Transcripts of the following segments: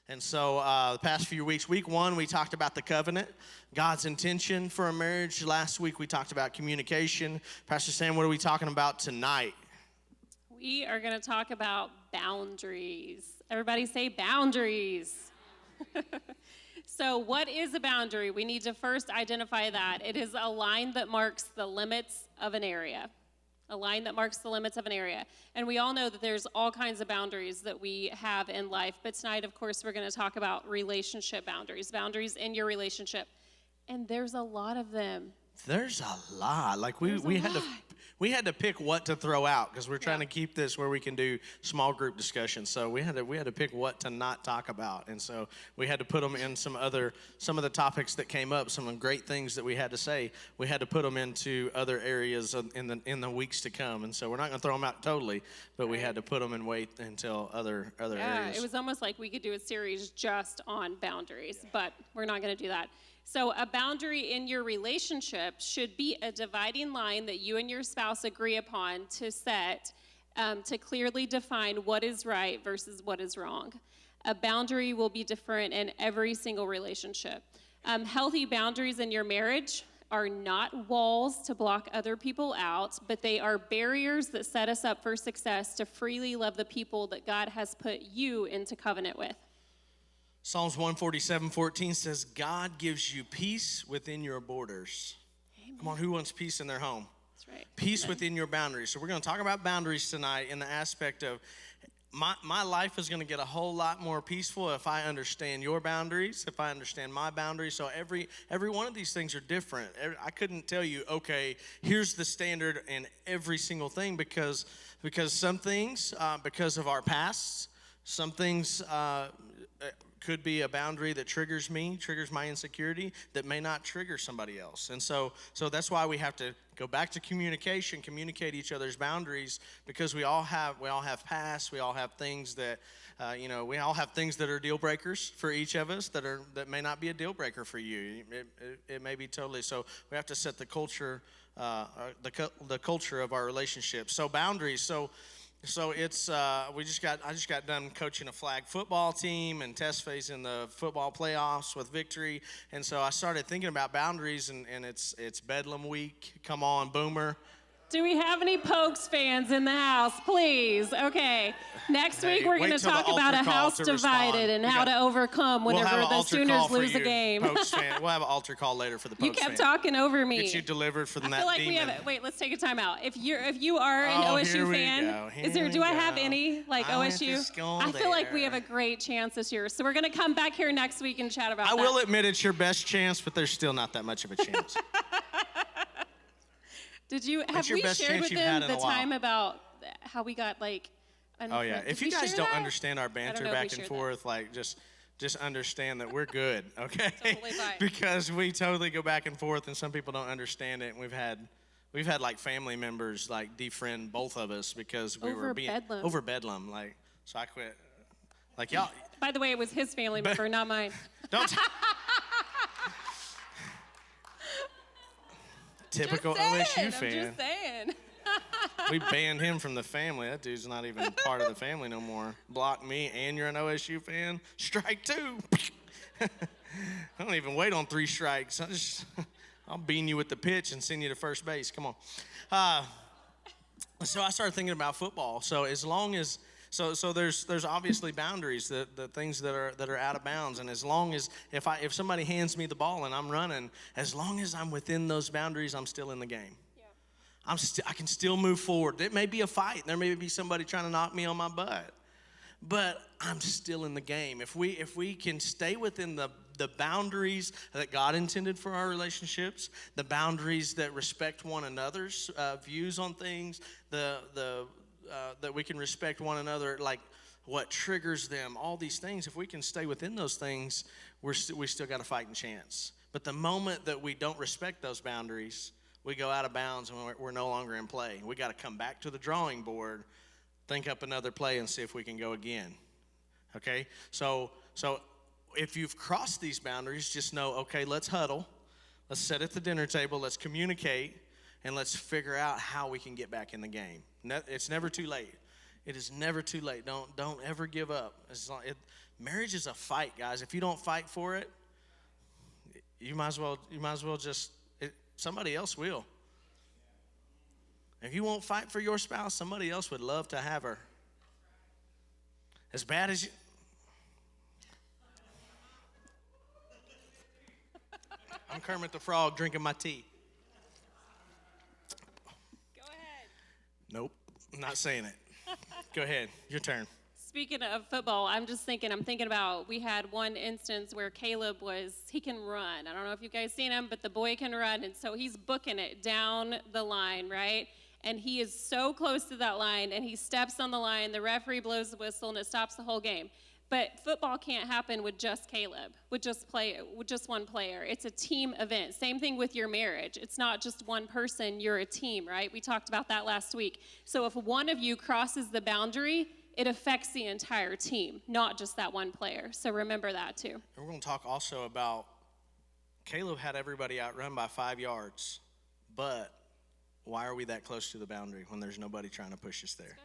And so the past few weeks, week 1, we talked about the covenant, God's intention for a marriage. Last week, we talked about communication. Pastor Sam, what are we talking about tonight? We are going to talk about boundaries. Everybody say boundaries. So what is a boundary? We need to first identify that. It is a line that marks the limits of an area. A line that marks the limits of an area. And we all know that there's all kinds of boundaries that we have in life. But tonight, of course, we're going to talk about relationship boundaries, boundaries in your relationship. And there's a lot of them. There's a lot. Like we had to pick what to throw out because we're trying to keep this where we can do small group discussions. So we had to pick what to not talk about, and so we had to put them in some of the topics that came up, some of the great things that we had to say. We had to put them into other areas in the weeks to come, and so we're not going to throw them out totally, but we had to put them and wait until other areas. Yeah, it was almost like we could do a series just on boundaries, but we're not going to do that. So a boundary in your relationship should be a dividing line that you and your spouse agree upon to set to clearly define what is right versus what is wrong. A boundary will be different in every single relationship. Healthy boundaries in your marriage are not walls to block other people out, but they are barriers that set us up for success to freely love the people that God has put you into covenant with. Psalms 147:14 says, God gives you peace within your borders. Amen. Come on, who wants peace in their home? That's right. Peace within your boundaries. So we're going to talk about boundaries tonight in the aspect of my life is going to get a whole lot more peaceful if I understand your boundaries, if I understand my boundaries. So every one of these things are different. I couldn't tell you, okay, here's the standard in every single thing because some things, because of our past, some things could be a boundary that triggers my insecurity that may not trigger somebody else. And so that's why we have to go back to communication, communicate each other's boundaries, because we all have past, we all have things that we all have things that are deal breakers for each of us that may not be a deal breaker for you. It may be totally. So we have to set the culture, the culture of our relationship. So boundaries. So it's I just got done coaching a flag football team and test phase in the football playoffs with victory, and so I started thinking about boundaries, and it's Bedlam week. Come on, Boomer. Do we have any Pokes fans in the house, please? Okay. Next week, we're going to talk about a house divided and how to overcome whenever the Sooners lose a game. Pokes fan. We'll have an altar call later for the Pokes fan. You kept fan. talking over me. Get you delivered from that I feel like demon. we have it. Wait, let's take a time out. If you are an OSU fan, do I have any OSU? I feel like we have a great chance this year. So we're going to come back here next week and chat about that. I will admit it's your best chance, but there's still not that much of a chance. Have we shared with them the time about how we got oh yeah, if you guys don't understand our banter back and forth, just understand that we're good, okay? Totally fine. Because we totally go back and forth, and some people don't understand it. And we've had like family members defriend both of us because we were being over Bedlam. So I quit. Y'all. By the way, it was his family member, not mine. Don't. Typical OSU fan. I'm just saying. We banned him from the family. That dude's not even part of the family no more. Block me and you're an OSU fan? Strike 2. I don't even wait on 3 strikes. I'll bean you with the pitch and send you to first base. Come on. So I started thinking about football. So as long as So there's obviously boundaries, the things that are out of bounds, and as long as if somebody hands me the ball and I'm running, as long as I'm within those boundaries, I'm still in the game. Yeah. I can still move forward. It may be a fight. There may be somebody trying to knock me on my butt, but I'm still in the game. If we can stay within the boundaries that God intended for our relationships, the boundaries that respect one another's views on things, that we can respect one another, what triggers them, all these things. If we can stay within those things, we still got a fighting chance. But the moment that we don't respect those boundaries, we go out of bounds and we're no longer in play. We got to come back to the drawing board, think up another play, and see if we can go again. Okay? So if you've crossed these boundaries, just know, okay, let's huddle. Let's sit at the dinner table. Let's communicate. And let's figure out how we can get back in the game. It's never too late. It is never too late. Don't ever give up. Marriage is a fight, guys. If you don't fight for it, you might as well just, somebody else will. If you won't fight for your spouse, somebody else would love to have her. As bad as you. I'm Kermit the Frog drinking my tea. Go ahead. Nope, I'm not saying it. Go ahead, your turn. Speaking of football, I'm thinking about, we had one instance where Caleb he can run. I don't know if you guys seen him, but the boy can run, and so he's booking it down the line, right? And he is so close to that line, and he steps on the line, the referee blows the whistle, and it stops the whole game. But football can't happen with just Caleb, with just one player. It's a team event. Same thing with your marriage. It's not just one person, you're a team, right? We talked about that last week. So if one of you crosses the boundary, it affects the entire team, not just that one player. So remember that too. And we're going to talk also about Caleb had everybody outrun by 5 yards, but why are we that close to the boundary when there's nobody trying to push us there?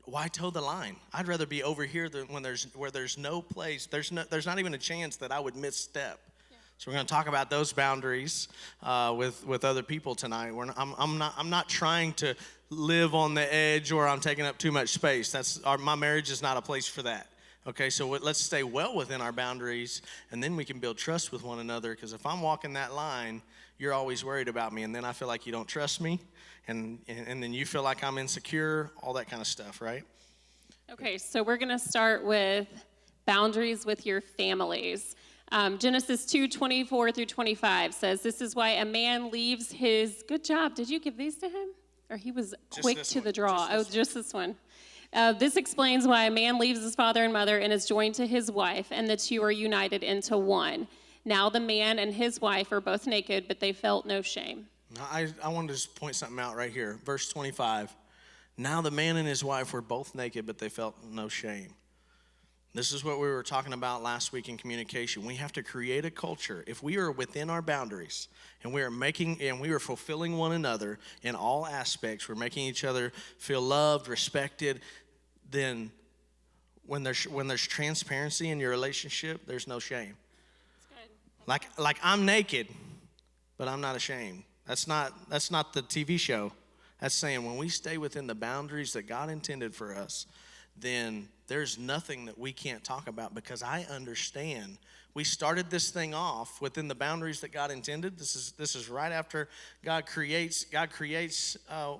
Why toe the line? I'd rather be over here than where there's no place. There's not even a chance that I would misstep. Yeah. So we're going to talk about those boundaries with other people tonight. I'm not trying to live on the edge or I'm taking up too much space. My marriage is not a place for that. Okay, so let's stay well within our boundaries, and then we can build trust with one another. Because if I'm walking that line, you're always worried about me, and then I feel like you don't trust me, and then you feel like I'm insecure, all that kind of stuff, right? Okay, so we're going to start with boundaries with your families. Genesis 2:24 through 25 says, "This is why a man leaves his..." Good job. Did you give these to him? Or he was quick to the draw. Just this one. This explains why a man leaves his father and mother and is joined to his wife, and the two are united into one. Now the man and his wife are both naked, but they felt no shame. I wanted to just point something out right here. Verse 25. Now the man and his wife were both naked, but they felt no shame. This is what we were talking about last week in communication. We have to create a culture. If we are within our boundaries and we are fulfilling one another in all aspects, we're making each other feel loved, respected, then when there's transparency in your relationship, there's no shame. That's good. Like I'm naked, but I'm not ashamed. That's not the TV show. That's saying when we stay within the boundaries that God intended for us, then there's nothing that we can't talk about, because I understand. We started this thing off within the boundaries that God intended. This is right after God creates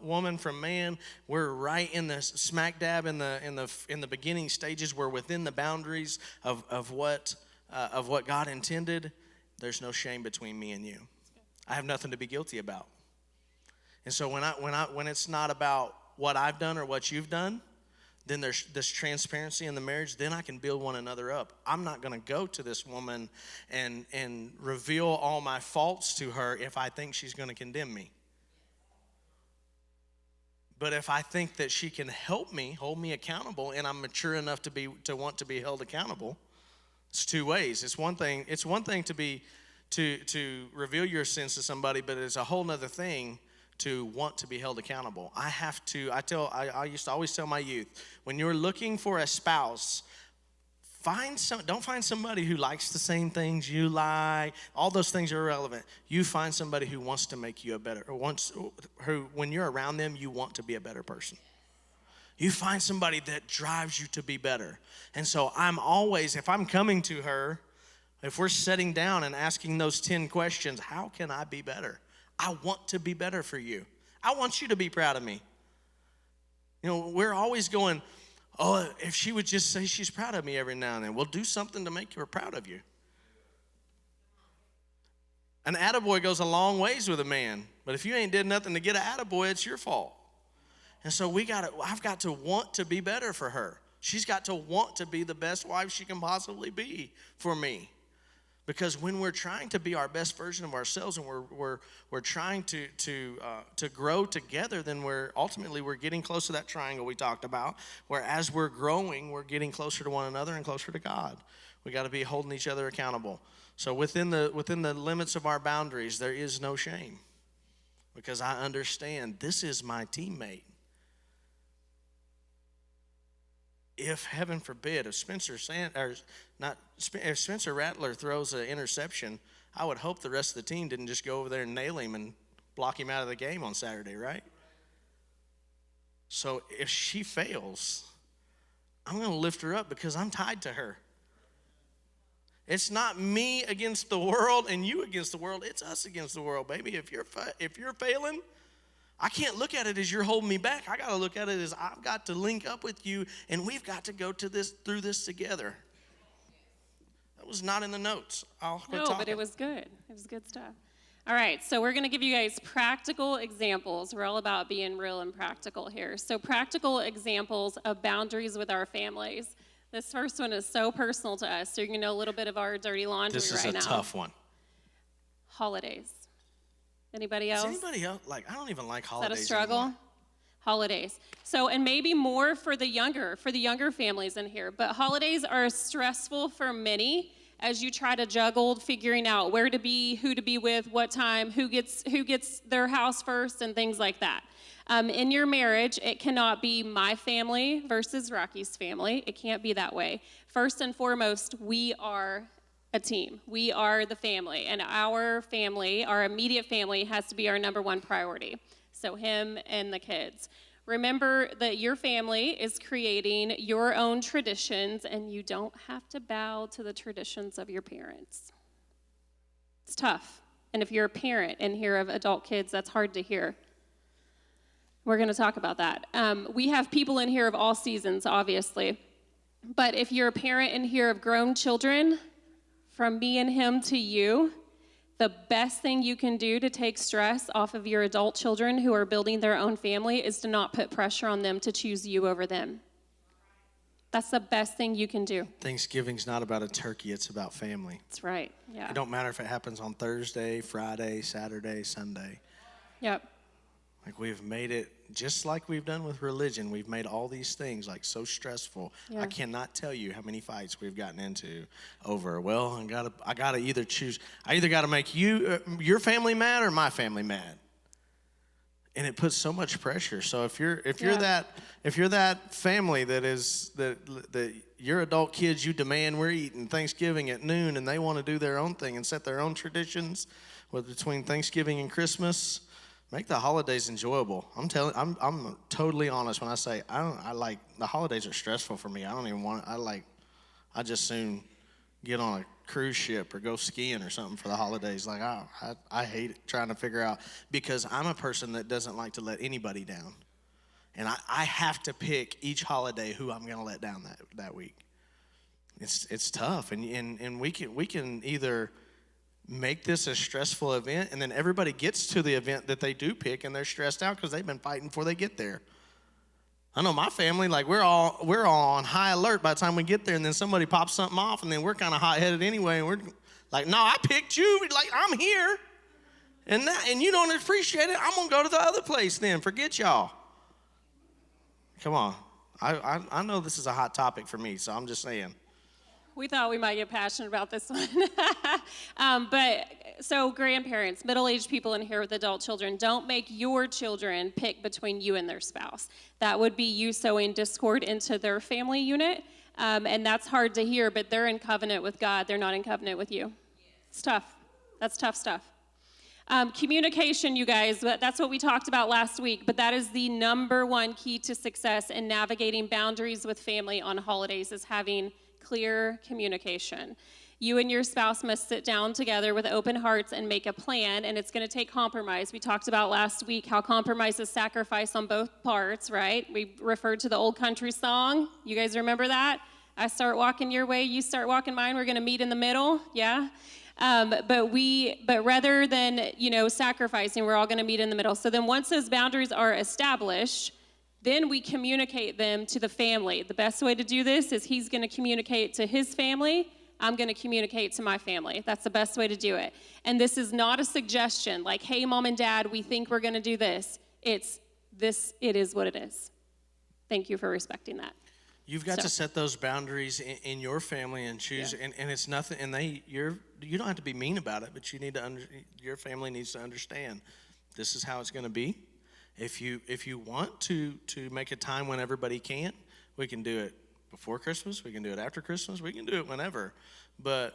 woman from man. We're right in the smack dab in the beginning stages. We're within the boundaries of what God intended. There's no shame between me and you. I have nothing to be guilty about. And so when it's not about what I've done or what you've done, then there's this transparency in the marriage. Then I can build one another up. I'm not going to go to this woman and reveal all my faults to her if I think she's going to condemn me. But if I think that she can help me, hold me accountable, and I'm mature enough to want to be held accountable, it's two ways. It's one thing to reveal your sins to somebody, but it's a whole nother thing to want to be held accountable. I used to always tell my youth, when you're looking for a spouse, don't find somebody who likes the same things you like. All those things are irrelevant. You find somebody who wants to make you who when you're around them, you want to be a better person. You find somebody that drives you to be better. And so if I'm coming to her, if we're sitting down and asking those 10 questions, how can I be better? I want to be better for you. I want you to be proud of me. You know, we're always going, oh, if she would just say she's proud of me every now and then, we'll do something to make her proud of you. An attaboy goes a long ways with a man, but if you ain't did nothing to get an attaboy, it's your fault. And so I've got to want to be better for her. She's got to want to be the best wife she can possibly be for me. Because when we're trying to be our best version of ourselves and we're trying to grow together, then we're getting close to that triangle we talked about, where as we're growing, we're getting closer to one another and closer to God. We got to be holding each other accountable. So within the limits of our boundaries, there is no shame, because I understand this is my teammate. if heaven forbid, if if Spencer Rattler throws an interception, I would hope the rest of the team didn't just go over there and nail him and block him out of the game on Saturday, right? So if she fails, I'm going to lift her up because I'm tied to her. It's not me against the world and you against the world. It's us against the world, baby. If you're failing, I can't look at it as you're holding me back. I got to look at it as I've got to link up with you, and we've got to go through this together. That was not in the notes. I'll quit talking. But it was good. It was good stuff. All right, so we're going to give you guys practical examples. We're all about being real and practical here. So practical examples of boundaries with our families. This first one is so personal to us, so you're going to know a little bit of our dirty laundry right now. This is a tough one. Holidays. Anybody else? Does anybody else? I don't even like holidays. Is that a struggle? Anymore. Holidays. So, and maybe more for the younger families in here, but holidays are stressful for many as you try to juggle figuring out where to be, who to be with, what time, who gets their house first, and things like that. In your marriage, it cannot be my family versus Rocky's family. It can't be that way. First and foremost, we are a team. We are the family, and our family, our immediate family, has to be our number one priority. So him and the kids. Remember that your family is creating your own traditions, and you don't have to bow to the traditions of your parents. It's tough. And if you're a parent and hear of adult kids, that's hard to hear. We're going to talk about that. We have people in here of all seasons, obviously. But if you're a parent in here of grown children, from me and him to you, the best thing you can do to take stress off of your adult children who are building their own family is to not put pressure on them to choose you over them. That's the best thing you can do. Thanksgiving's not about a turkey, it's about family. That's right, yeah. It don't matter if it happens on Thursday, Friday, Saturday, Sunday. Yep. We've made it, just like we've done with religion, we've made all these things so stressful. Yeah. I cannot tell you how many fights we've gotten into over, well, I gotta either choose, I either gotta make you, your family mad or my family mad. And it puts so much pressure. So if you're that family that your adult kids, you demand we're eating Thanksgiving at noon, and they want to do their own thing and set their own traditions between Thanksgiving and Christmas, make the holidays enjoyable. I'm totally honest when I say the holidays are stressful for me. I don't even want I just soon get on a cruise ship or go skiing or something for the holidays. I hate it, trying to figure out, because I'm a person that doesn't like to let anybody down. And I have to pick each holiday who I'm going to let down that week. It's tough, and we can either make this a stressful event, and then everybody gets to the event that they do pick, and they're stressed out because they've been fighting before they get there. I know my family, we're all on high alert by the time we get there, and then somebody pops something off, and then we're kind of hot-headed anyway, and we're like, no, I picked you, I'm here, and you don't appreciate it, I'm going to go to the other place then, forget y'all. Come on. I know this is a hot topic for me, so I'm just saying. We thought we might get passionate about this one. So grandparents, middle-aged people in here with adult children, don't make your children pick between you and their spouse. That would be you sowing discord into their family unit, and that's hard to hear, but they're in covenant with God. They're not in covenant with you. It's tough. That's tough stuff. Communication, you guys, that's what we talked about last week, but that is the number one key to success in navigating boundaries with family on holidays, is having clear communication. You and your spouse must sit down together with open hearts and make a plan, and it's going to take compromise. We talked about last week how compromise is sacrifice on both parts, right? We referred to the old country song. You guys remember that? I start walking your way, you start walking mine, we're going to meet in the middle, yeah? But rather than, sacrificing, we're all going to meet in the middle. So then once those boundaries are established, then we communicate them to the family. The best way to do this is he's going to communicate to his family. I'm going to communicate to my family. That's the best way to do it. And this is not a suggestion like, hey, mom and dad, we think we're going to do this. It is what it is. Thank you for respecting that. You've got to set those boundaries in your family and choose, and it's nothing, and you don't have to be mean about it, but you need to your family needs to understand this is how it's going to be. If you want to make a time when everybody can, we can do it. before Christmas. We can do it after Christmas. We can do it whenever. But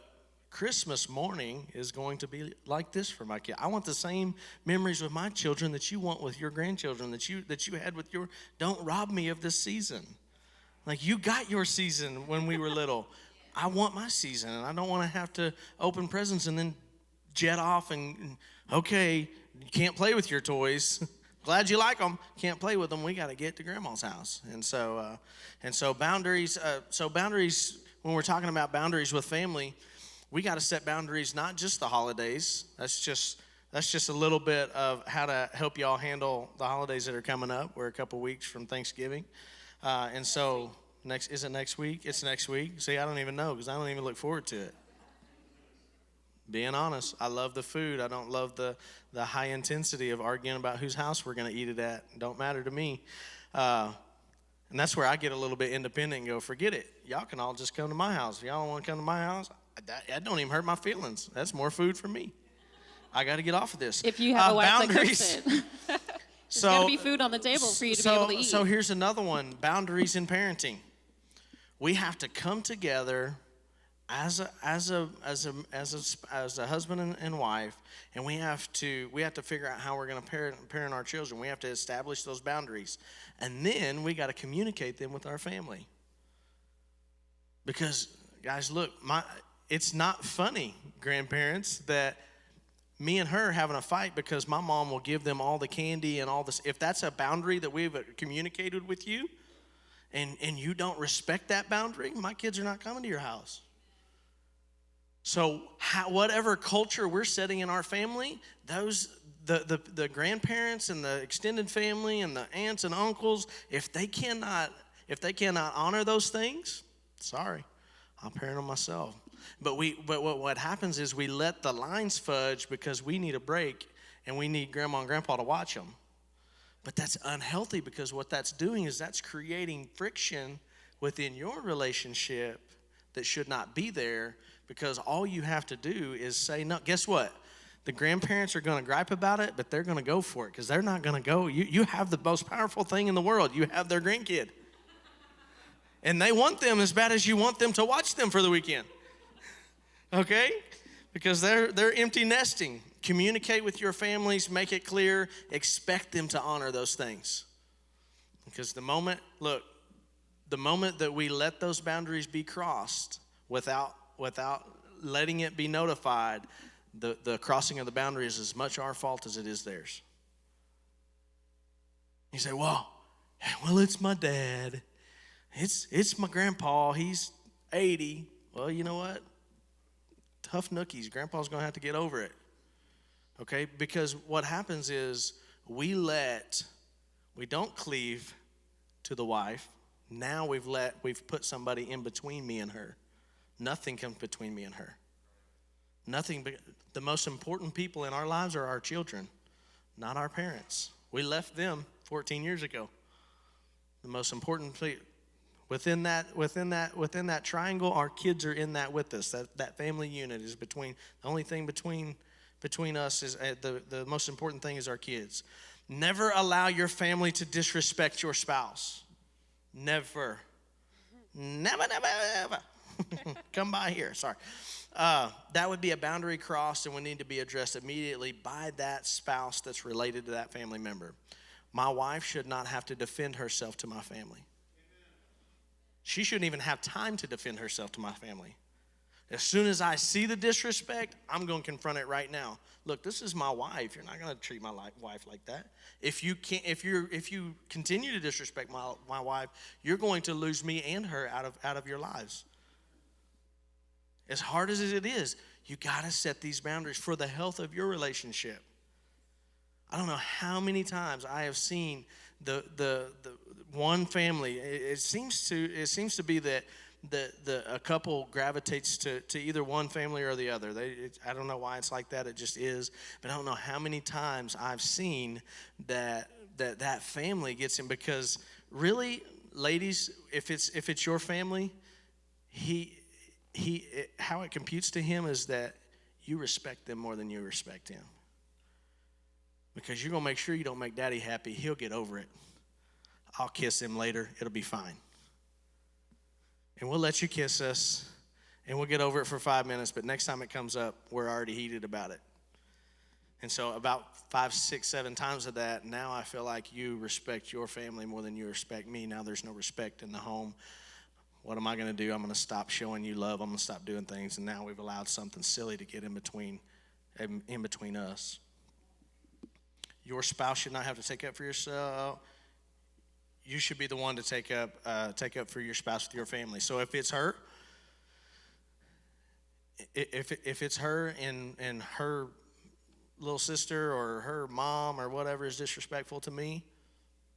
Christmas morning is going to be like this for my kid. I want the same memories with my children that you want with your grandchildren, that you had with your. Don't rob me of this season. Like, you got your season when we were little. I want my season, and I don't want to have to open presents and then jet off and okay, you can't play with your toys. Glad you like them. Can't play with them. We got to get to Grandma's house. And so boundaries. So boundaries. When we're talking about boundaries with family, we got to set boundaries. Not just the holidays. That's just a little bit of how to help y'all handle the holidays that are coming up. We're a couple weeks from Thanksgiving, and so is it next week? It's next week. See, I don't even know because I don't even look forward to it. Being honest, I love the food. I don't love the high intensity of arguing about whose house we're going to eat it at. It don't matter to me. And that's where I get a little bit independent and go, forget it. Y'all can all just come to my house. If y'all don't want to come to my house, that don't even hurt my feelings. That's more food for me. I got to get off of this. If you have a wife boundaries. that cooks it. There's got to be food on the table for you to be able to eat. So here's another one, boundaries in parenting. We have to come together as a husband and wife, and we have to figure out how we're going to parent our children. We have to establish those boundaries, and then we got to communicate them with our family. Because guys, look, it's not funny, grandparents, that me and her having a fight because my mom will give them all the candy and all this. If that's a boundary that we've communicated with you, and you don't respect that boundary, my kids are not coming to your house. So whatever culture we're setting in our family, the grandparents and the extended family and the aunts and uncles, if they cannot honor those things, sorry, I'll parent them myself. But what happens is we let the lines fudge because we need a break and we need Grandma and Grandpa to watch them. But that's unhealthy because what that's doing is that's creating friction within your relationship that should not be there, because all you have to do is say no. Guess what? The grandparents are going to gripe about it, but they're going to go for it because they're not going to go. You have the most powerful thing in the world. You have their grandkid. And they want them as bad as you want them to watch them for the weekend. Okay? Because they're empty nesting. Communicate with your families, make it clear, expect them to honor those things. Because the moment that we let those boundaries be crossed without letting it be notified, the crossing of the boundary is as much our fault as it is theirs. You say, well, it's my dad. It's my grandpa. He's 80. Well, you know what? Tough nookies. Grandpa's going to have to get over it. Okay? Because what happens is we don't cleave to the wife. Now we've put somebody in between me and her. Nothing comes between me and her. Nothing. The most important people in our lives are our children, not our parents. We left them 14 years ago. The most important within that triangle, our kids are in that with us. That family unit is between. The only thing between us is the most important thing is our kids. Never allow your family to disrespect your spouse. Never. Never, never, ever. Come by here. Sorry. That would be a boundary crossed and would need to be addressed immediately by that spouse that's related to that family member. My wife should not have to defend herself to my family. She shouldn't even have time to defend herself to my family. As soon as I see the disrespect, I'm going to confront it right now. Look, this is my wife. You're not going to treat my wife like that. If you continue to disrespect my wife, you're going to lose me and her out of your lives. As hard as it is, you got to set these boundaries for the health of your relationship. I don't know how many times I have seen the one family. It seems to be that a couple gravitates to either one family or the other. I don't know why it's like that. It just is. But I don't know how many times I've seen that family gets in, because really, ladies, if it's your family, how it computes to him is that you respect them more than you respect him. Because you're going to make sure you don't make daddy happy. He'll get over it. I'll kiss him later. It'll be fine. and we'll let you kiss us, and we'll get over it for 5 minutes, but next time it comes up, we're already heated about it. And so about 5, 6, 7 times of that, now I feel like you respect your family more than you respect me. Now there's no respect in the home. What am I going to do? I'm going to stop showing you love. I'm going to stop doing things. And now we've allowed something silly to get in between us. Your spouse should not have to take up for yourself. You should be the one to take up for your spouse with your family. So if it's her, if it's her and her little sister or her mom or whatever is disrespectful to me,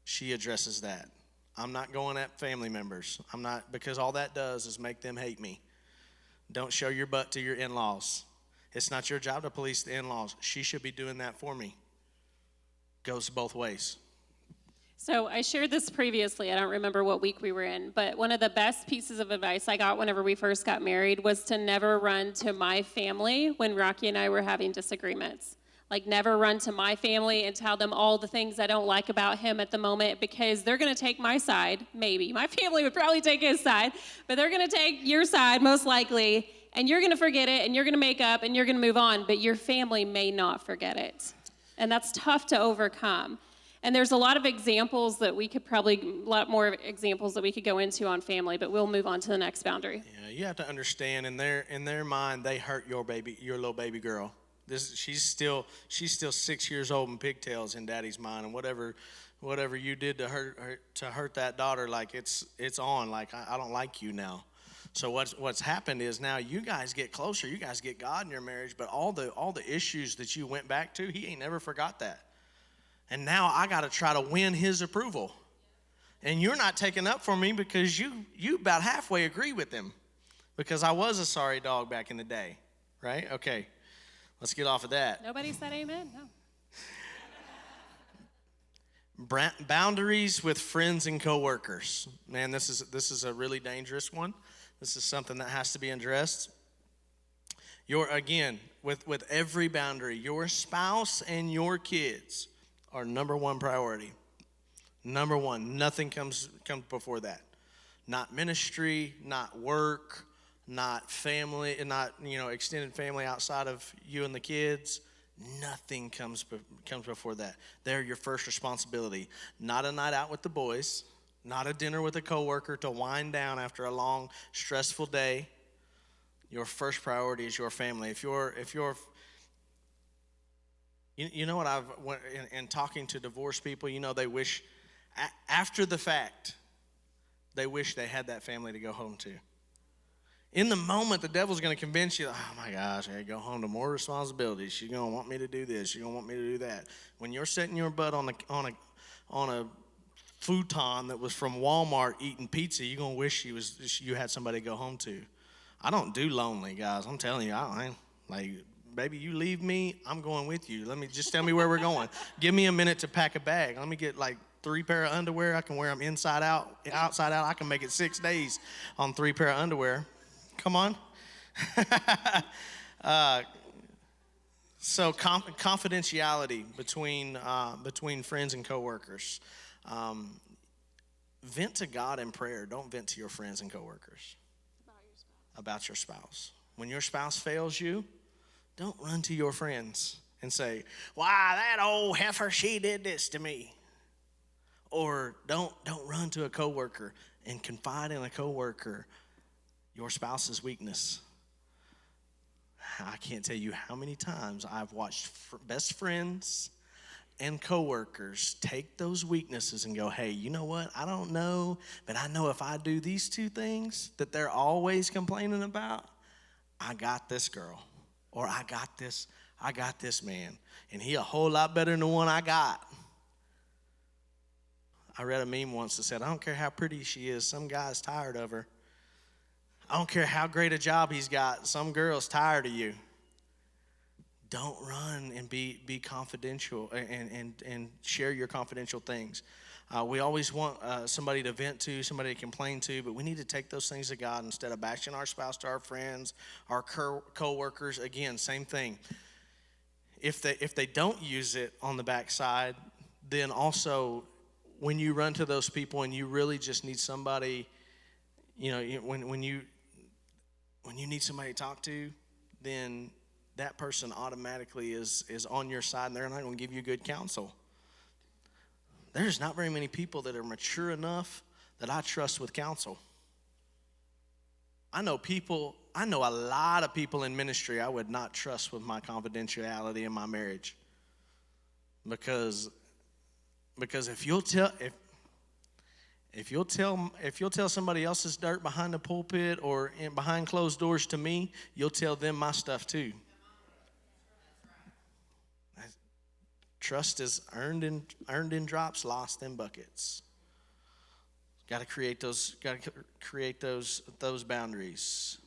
she addresses that. I'm not going at family members. I'm not, because all that does is make them hate me. Don't show your butt to your in-laws. It's not your job to police the in-laws. She should be doing that for me. Goes both ways. So I shared this previously. I don't remember what week we were in, but one of the best pieces of advice I got whenever we first got married was to never run to my family when Rocky and I were having disagreements. Like, never run to my family and tell them all the things I don't like about him at the moment, because they're going to take my side, maybe. My family would probably take his side, but they're going to take your side most likely, and you're going to forget it, and you're going to make up, and you're going to move on, but your family may not forget it. And that's tough to overcome. And there's a lot of examples that we could probably, a lot more examples that we could go into on family, but we'll move on to the next boundary. Yeah, you have to understand, in their mind, they hurt your little baby girl. She's still 6 years old and pigtails in daddy's mind, and whatever you did to hurt that daughter, like it's on. Like, I don't like you now. So what's happened is now you guys get closer. You guys get God in your marriage, but all the issues that you went back to, he ain't never forgot that. And now I got to try to win his approval. And you're not taking up for me because you about halfway agree with him, because I was a sorry dog back in the day, right? Okay. Let's get off of that. Nobody said amen? No. Boundaries with friends and coworkers. Man, this is a really dangerous one. This is something that has to be addressed. With every boundary, your spouse and your kids are number one priority. Number one. Nothing comes before that. Not ministry, not work, not family, and not extended family outside of you and the kids. Nothing comes before that. They're your first responsibility. Not a night out with the boys, not a dinner with a coworker to wind down after a long, stressful day. Your first priority is your family. If you're you know what in talking to divorced people, they wish after the fact, they wish they had that family to go home to. In the moment, the devil's going to convince you, oh my gosh, I go home to more responsibilities. She's going to want me to do this. She's going to want me to do that. When you're sitting your butt on a futon that was from Walmart eating pizza, you're going to wish you had somebody to go home to. I don't do lonely, guys. I'm telling you, baby, you leave me, I'm going with you. Just tell me where we're going. Give me a minute to pack a bag. Let me get 3 pair of underwear. I can wear them inside out, outside out. I can make it 6 days on 3 pair of underwear. Come on. So confidentiality between friends and coworkers. Vent to God in prayer. Don't vent to your friends and coworkers about your spouse. When your spouse fails you, don't run to your friends and say, "Why, that old heifer, she did this to me." Or don't run to a coworker and confide in a coworker your spouse's weakness. I can't tell you how many times I've watched best friends and coworkers take those weaknesses and go, "Hey, you know what? I don't know, but I know if I do these 2 things that they're always complaining about, I got this girl, or I got this man, and he a whole lot better than the one I got." I read a meme once that said, "I don't care how pretty she is, some guy's tired of her. I don't care how great a job he's got, some girl's tired of you." Don't run and be confidential and share your confidential things. We always want somebody to vent to, somebody to complain to, but we need to take those things to God instead of bashing our spouse to our friends, our co-workers. Again, same thing. If they don't use it on the backside, then also when you run to those people and you really just need somebody, when you need somebody to talk to, then that person automatically is on your side, and they're not going to give you good counsel. There's not very many people that are mature enough that I trust with counsel. I know a lot of people in ministry I would not trust with my confidentiality in my marriage. Because if you'll tell somebody else's dirt behind the pulpit or behind closed doors to me, you'll tell them my stuff too. Trust is earned in drops, lost in buckets. Got to create those boundaries.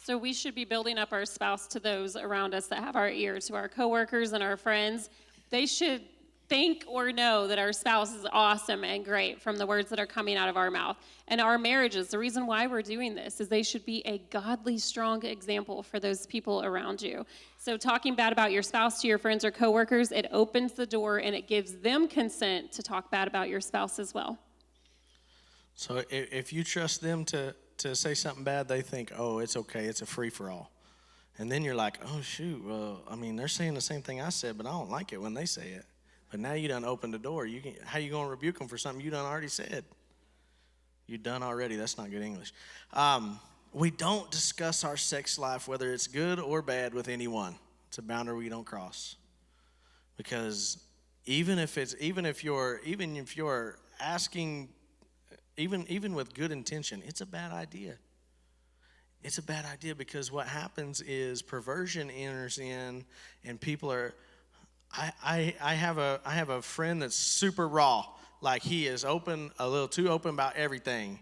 So we should be building up our spouse to those around us that have our ear, to our coworkers and our friends. They should think or know that our spouse is awesome and great from the words that are coming out of our mouth. And our marriages, the reason why we're doing this is they should be a godly, strong example for those people around you. So talking bad about your spouse to your friends or coworkers, it opens the door and it gives them consent to talk bad about your spouse as well. So if you trust them to say something bad, they think, oh, it's okay, it's a free-for-all. And then you're like, oh, shoot, well, I mean, they're saying the same thing I said, but I don't like it when they say it. But now you done opened the door. How you going to rebuke them for something you done already said? You done already. That's not good English. We don't discuss our sex life, whether it's good or bad, with anyone. It's a boundary we don't cross. Because even if you're asking, even with good intention, it's a bad idea. It's a bad idea because what happens is perversion enters in, and people are. I have a friend that's super raw. Like, he is open, a little too open about everything.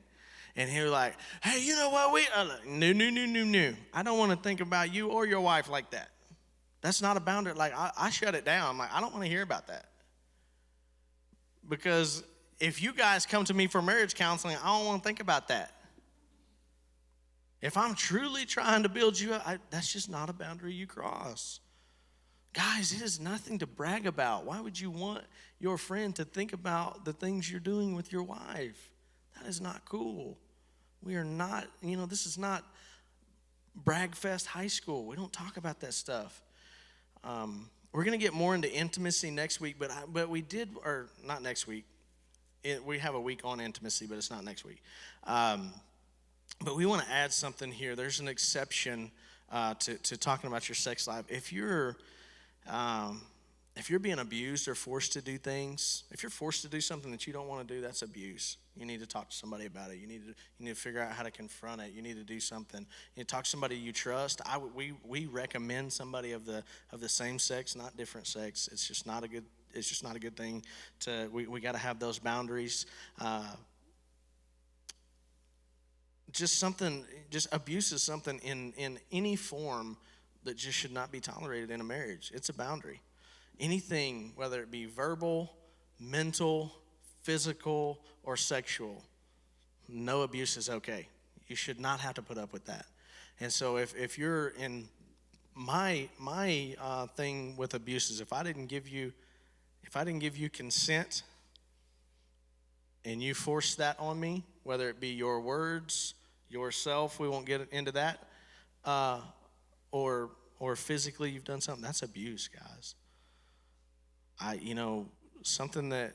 And he was like, hey, you know what? No. I don't want to think about you or your wife like that. That's not a boundary. Like, I shut it down. I'm like, I don't want to hear about that. Because if you guys come to me for marriage counseling, I don't want to think about that. If I'm truly trying to build you up, that's just not a boundary you cross. Guys, it is nothing to brag about. Why would you want your friend to think about the things you're doing with your wife? That is not cool. We are not, this is not Bragfest High School. We don't talk about that stuff. We're going to get more into intimacy next week, but we did, or not next week. We have a week on intimacy, but it's not next week. But we want to add something here. There's an exception to talking about your sex life. If you're being abused or forced to do things, if you're forced to do something that you don't want to do, that's abuse. You need to talk to somebody about it. You need to figure out how to confront it. You need to do something. You need to talk to somebody you trust. We recommend somebody of the same sex, not different sex. It's just not a good thing. We got to have those boundaries. Just abuse is something in any form that just should not be tolerated in a marriage. It's a boundary. Anything, whether it be verbal, mental, physical, or sexual, no abuse is okay. You should not have to put up with that. And so if you're in my thing with abuse is if I didn't give you consent and you force that on me, whether it be your words, yourself, we won't get into that, or physically you've done something, that's abuse, guys. Something that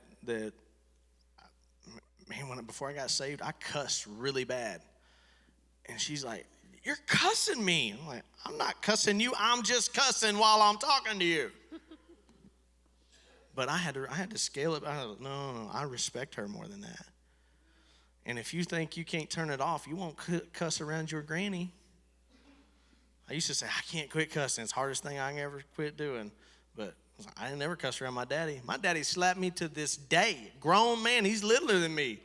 before I got saved, I cussed really bad. And she's like, you're cussing me. I'm like, I'm not cussing you, I'm just cussing while I'm talking to you. But I had to scale it. No, I respect her more than that. And if you think you can't turn it off, you won't cuss around your granny. I used to say, I can't quit cussing. It's the hardest thing I can ever quit doing. But I didn't ever cuss around my daddy. My daddy slapped me to this day. Grown man, he's littler than me.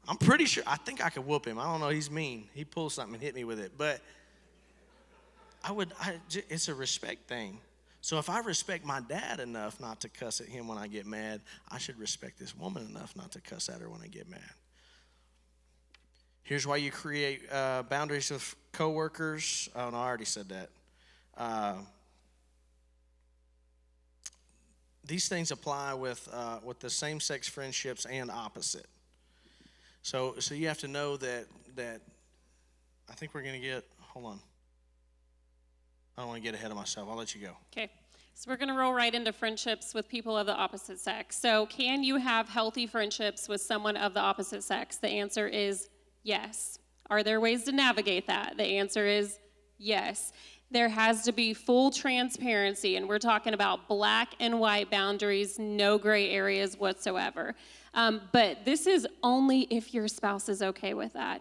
I'm pretty sure, I think I could whoop him. I don't know, he's mean. He pulls something and hit me with it. But it's a respect thing. So if I respect my dad enough not to cuss at him when I get mad, I should respect this woman enough not to cuss at her when I get mad. Here's why you create boundaries with coworkers. Oh, no, I already said that. These things apply with the same-sex friendships and opposite. So you have to know that I think we're going to get, hold on. I don't want to get ahead of myself. I'll let you go. Okay. So we're going to roll right into friendships with people of the opposite sex. So can you have healthy friendships with someone of the opposite sex? The answer is yes. Are there ways to navigate that? The answer is yes. There has to be full transparency, and we're talking about black and white boundaries, no gray areas whatsoever. But this is only if your spouse is okay with that.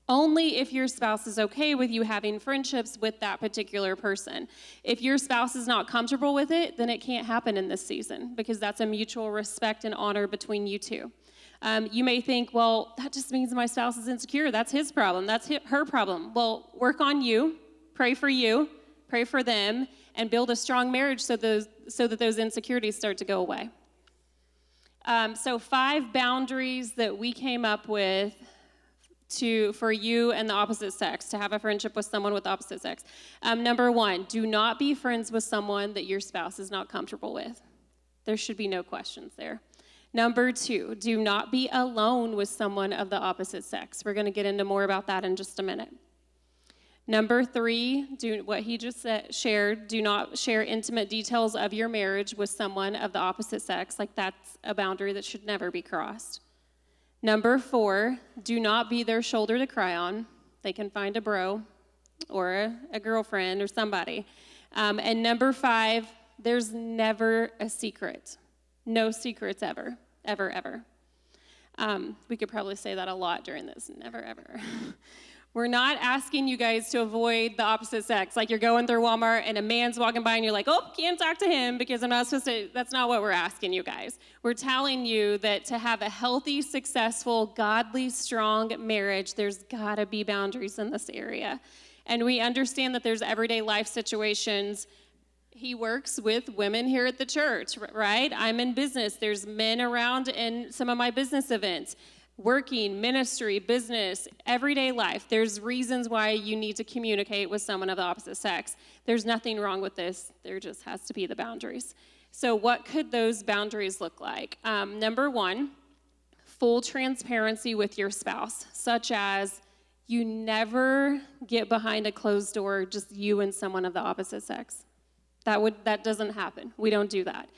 Only if your spouse is okay with you having friendships with that particular person. If your spouse is not comfortable with it, then it can't happen in this season, because that's a mutual respect and honor between you two. You may think, well, that just means my spouse is insecure. That's his problem. That's her problem. Well, work on you, pray for them, and build a strong marriage so that those insecurities start to go away. So 5 boundaries that we came up with for you and the opposite sex, to have a friendship with someone with the opposite sex. Number 1, do not be friends with someone that your spouse is not comfortable with. There should be no questions there. Number 2, do not be alone with someone of the opposite sex. We're going to get into more about that in just a minute. Number 3, what he just shared, do not share intimate details of your marriage with someone of the opposite sex. Like, that's a boundary that should never be crossed. Number 4, do not be their shoulder to cry on. They can find a bro or a girlfriend or somebody. And number 5, there's never a secret. No secrets ever, ever, ever. We could probably say that a lot during this. Never, ever. We're not asking you guys to avoid the opposite sex. Like, you're going through Walmart and a man's walking by and you're like, oh, can't talk to him because I'm not supposed to. That's not what we're asking you guys. We're telling you that to have a healthy, successful, godly, strong marriage, there's got to be boundaries in this area. And we understand that there's everyday life situations. He works with women here at the church, right? I'm in business. There's men around in some of my business events. Working, ministry, business, everyday life. There's reasons why you need to communicate with someone of the opposite sex. There's nothing wrong with this. There just has to be the boundaries. So what could those boundaries look like? Number 1, full transparency with your spouse, such as you never get behind a closed door, just you and someone of the opposite sex. That doesn't happen. We don't do that.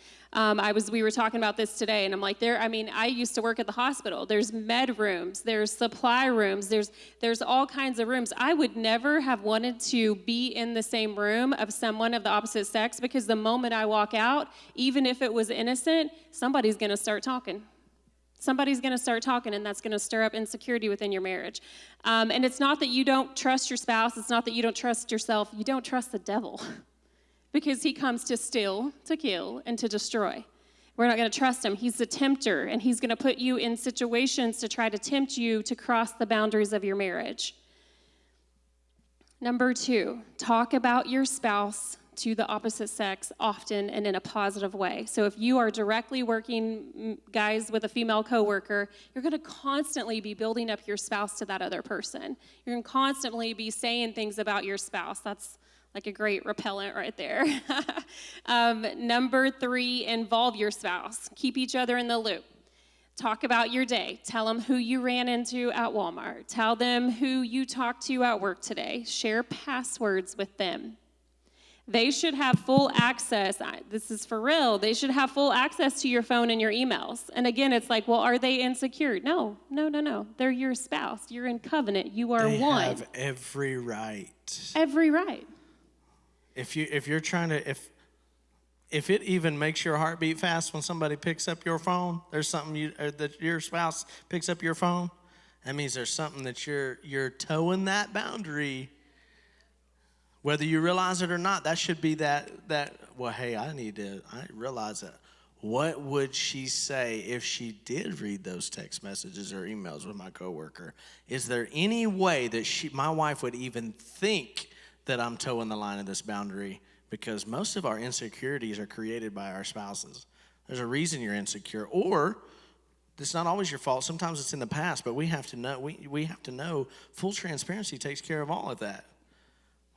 We were talking about this today, and I'm like, I used to work at the hospital. There's med rooms, there's supply rooms, there's all kinds of rooms. I would never have wanted to be in the same room of someone of the opposite sex, because the moment I walk out, even if it was innocent, somebody's going to start talking. Somebody's going to start talking, and that's going to stir up insecurity within your marriage. And it's not that you don't trust your spouse. It's not that you don't trust yourself. You don't trust the devil. Because he comes to steal, to kill, and to destroy. We're not going to trust him. He's the tempter, and he's going to put you in situations to try to tempt you to cross the boundaries of your marriage. Number 2, talk about your spouse to the opposite sex often and in a positive way. So if you are directly working, guys, with a female coworker, you're going to constantly be building up your spouse to that other person. You're going to constantly be saying things about your spouse. That's like a great repellent right there. Number 3, involve your spouse. Keep each other in the loop. Talk about your day. Tell them who you ran into at Walmart. Tell them who you talked to at work today. Share passwords with them. They should have full access. This is for real. They should have full access to your phone and your emails. And again, it's like, well, are they insecure? No. They're your spouse. You're in covenant. You are one. They have every right. Every right. If you're trying to, if it even makes your heart beat fast when somebody picks up your phone, there's something that your spouse picks up your phone, that means there's something that you're towing that boundary. Whether you realize it or not, that should be that well, hey, I realize that. What would she say if she did read those text messages or emails with my coworker? Is there any way that my wife would even think that I'm towing the line of this boundary? Because most of our insecurities are created by our spouses. There's a reason you're insecure, or it's not always your fault. Sometimes it's in the past, but we have to know. We have to know. Full transparency takes care of all of that.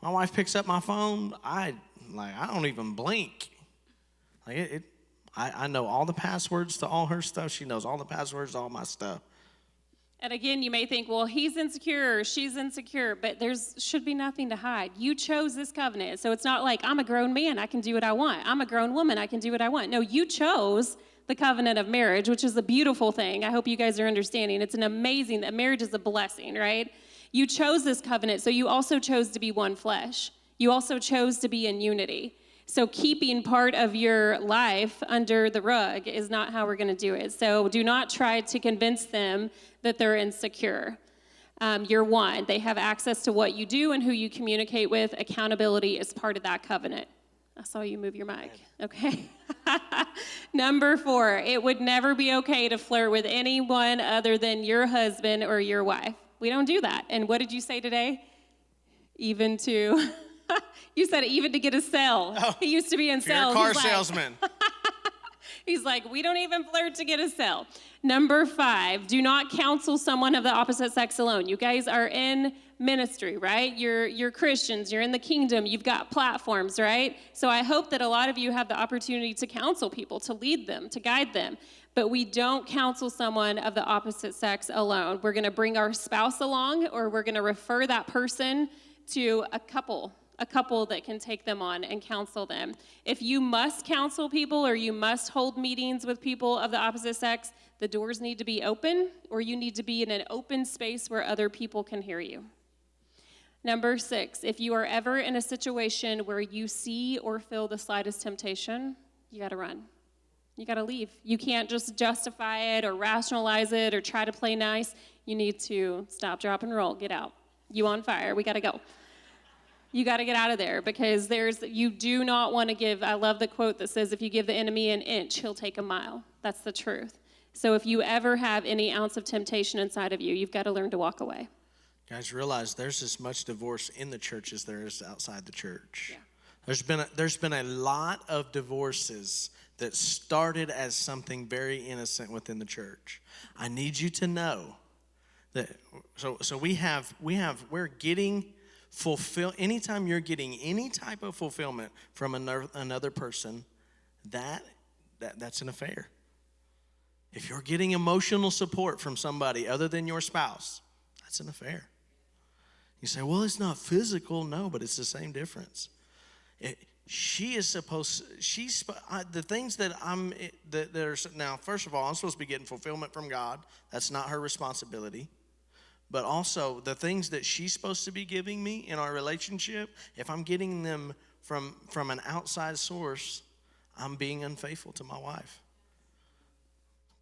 My wife picks up my phone. I don't even blink. I know all the passwords to all her stuff. She knows all the passwords to all my stuff. And again, you may think, well, he's insecure or she's insecure, but there's should be nothing to hide. You chose this covenant. So it's not like, I'm a grown man, I can do what I want. I'm a grown woman, I can do what I want. No, you chose the covenant of marriage, which is a beautiful thing. I hope you guys are understanding. It's an amazing, that marriage is a blessing, right? You chose this covenant, so you also chose to be one flesh. You also chose to be in unity. So keeping part of your life under the rug is not how we're going to do it. So do not try to convince them that they're insecure. You're one. They have access to what you do and who you communicate with. Accountability is part of that covenant. I saw you move your mic. Okay. Number 4, it would never be okay to flirt with anyone other than your husband or your wife. We don't do that. And what did you say today? Even to... You said even to get a sale. Oh, he used to be in sales. You're a car salesman. He's like, we don't even flirt to get a sale. Number 5, do not counsel someone of the opposite sex alone. You guys are in ministry, right? You're Christians. You're in the kingdom. You've got platforms, right? So I hope that a lot of you have the opportunity to counsel people, to lead them, to guide them. But we don't counsel someone of the opposite sex alone. We're going to bring our spouse along, or we're going to refer that person to a couple that can take them on and counsel them. If you must counsel people or you must hold meetings with people of the opposite sex, the doors need to be open, or you need to be in an open space where other people can hear you. Number 6, if you are ever in a situation where you see or feel the slightest temptation, you got to run. You got to leave. You can't just justify it or rationalize it or try to play nice. You need to stop, drop, and roll. Get out. You on fire. We got to go. You got to get out of there, because you do not want to give. I love the quote that says, if you give the enemy an inch, he'll take a mile. That's the truth. So if you ever have any ounce of temptation inside of you, you've got to learn to walk away. Guys, realize there's as much divorce in the church as there is outside the church. Yeah. There's been a lot of divorces that started as something very innocent within the church. I need you to know that. So we're getting fulfill. Anytime you're getting any type of fulfillment from another person, that's an affair. If you're getting emotional support from somebody other than your spouse, that's an affair. You say, well, it's not physical. No, but it's the same difference. The things that are now, first of all, I'm supposed to be getting fulfillment from God. That's not her responsibility. But also, the things that she's supposed to be giving me in our relationship, if I'm getting them from an outside source, I'm being unfaithful to my wife.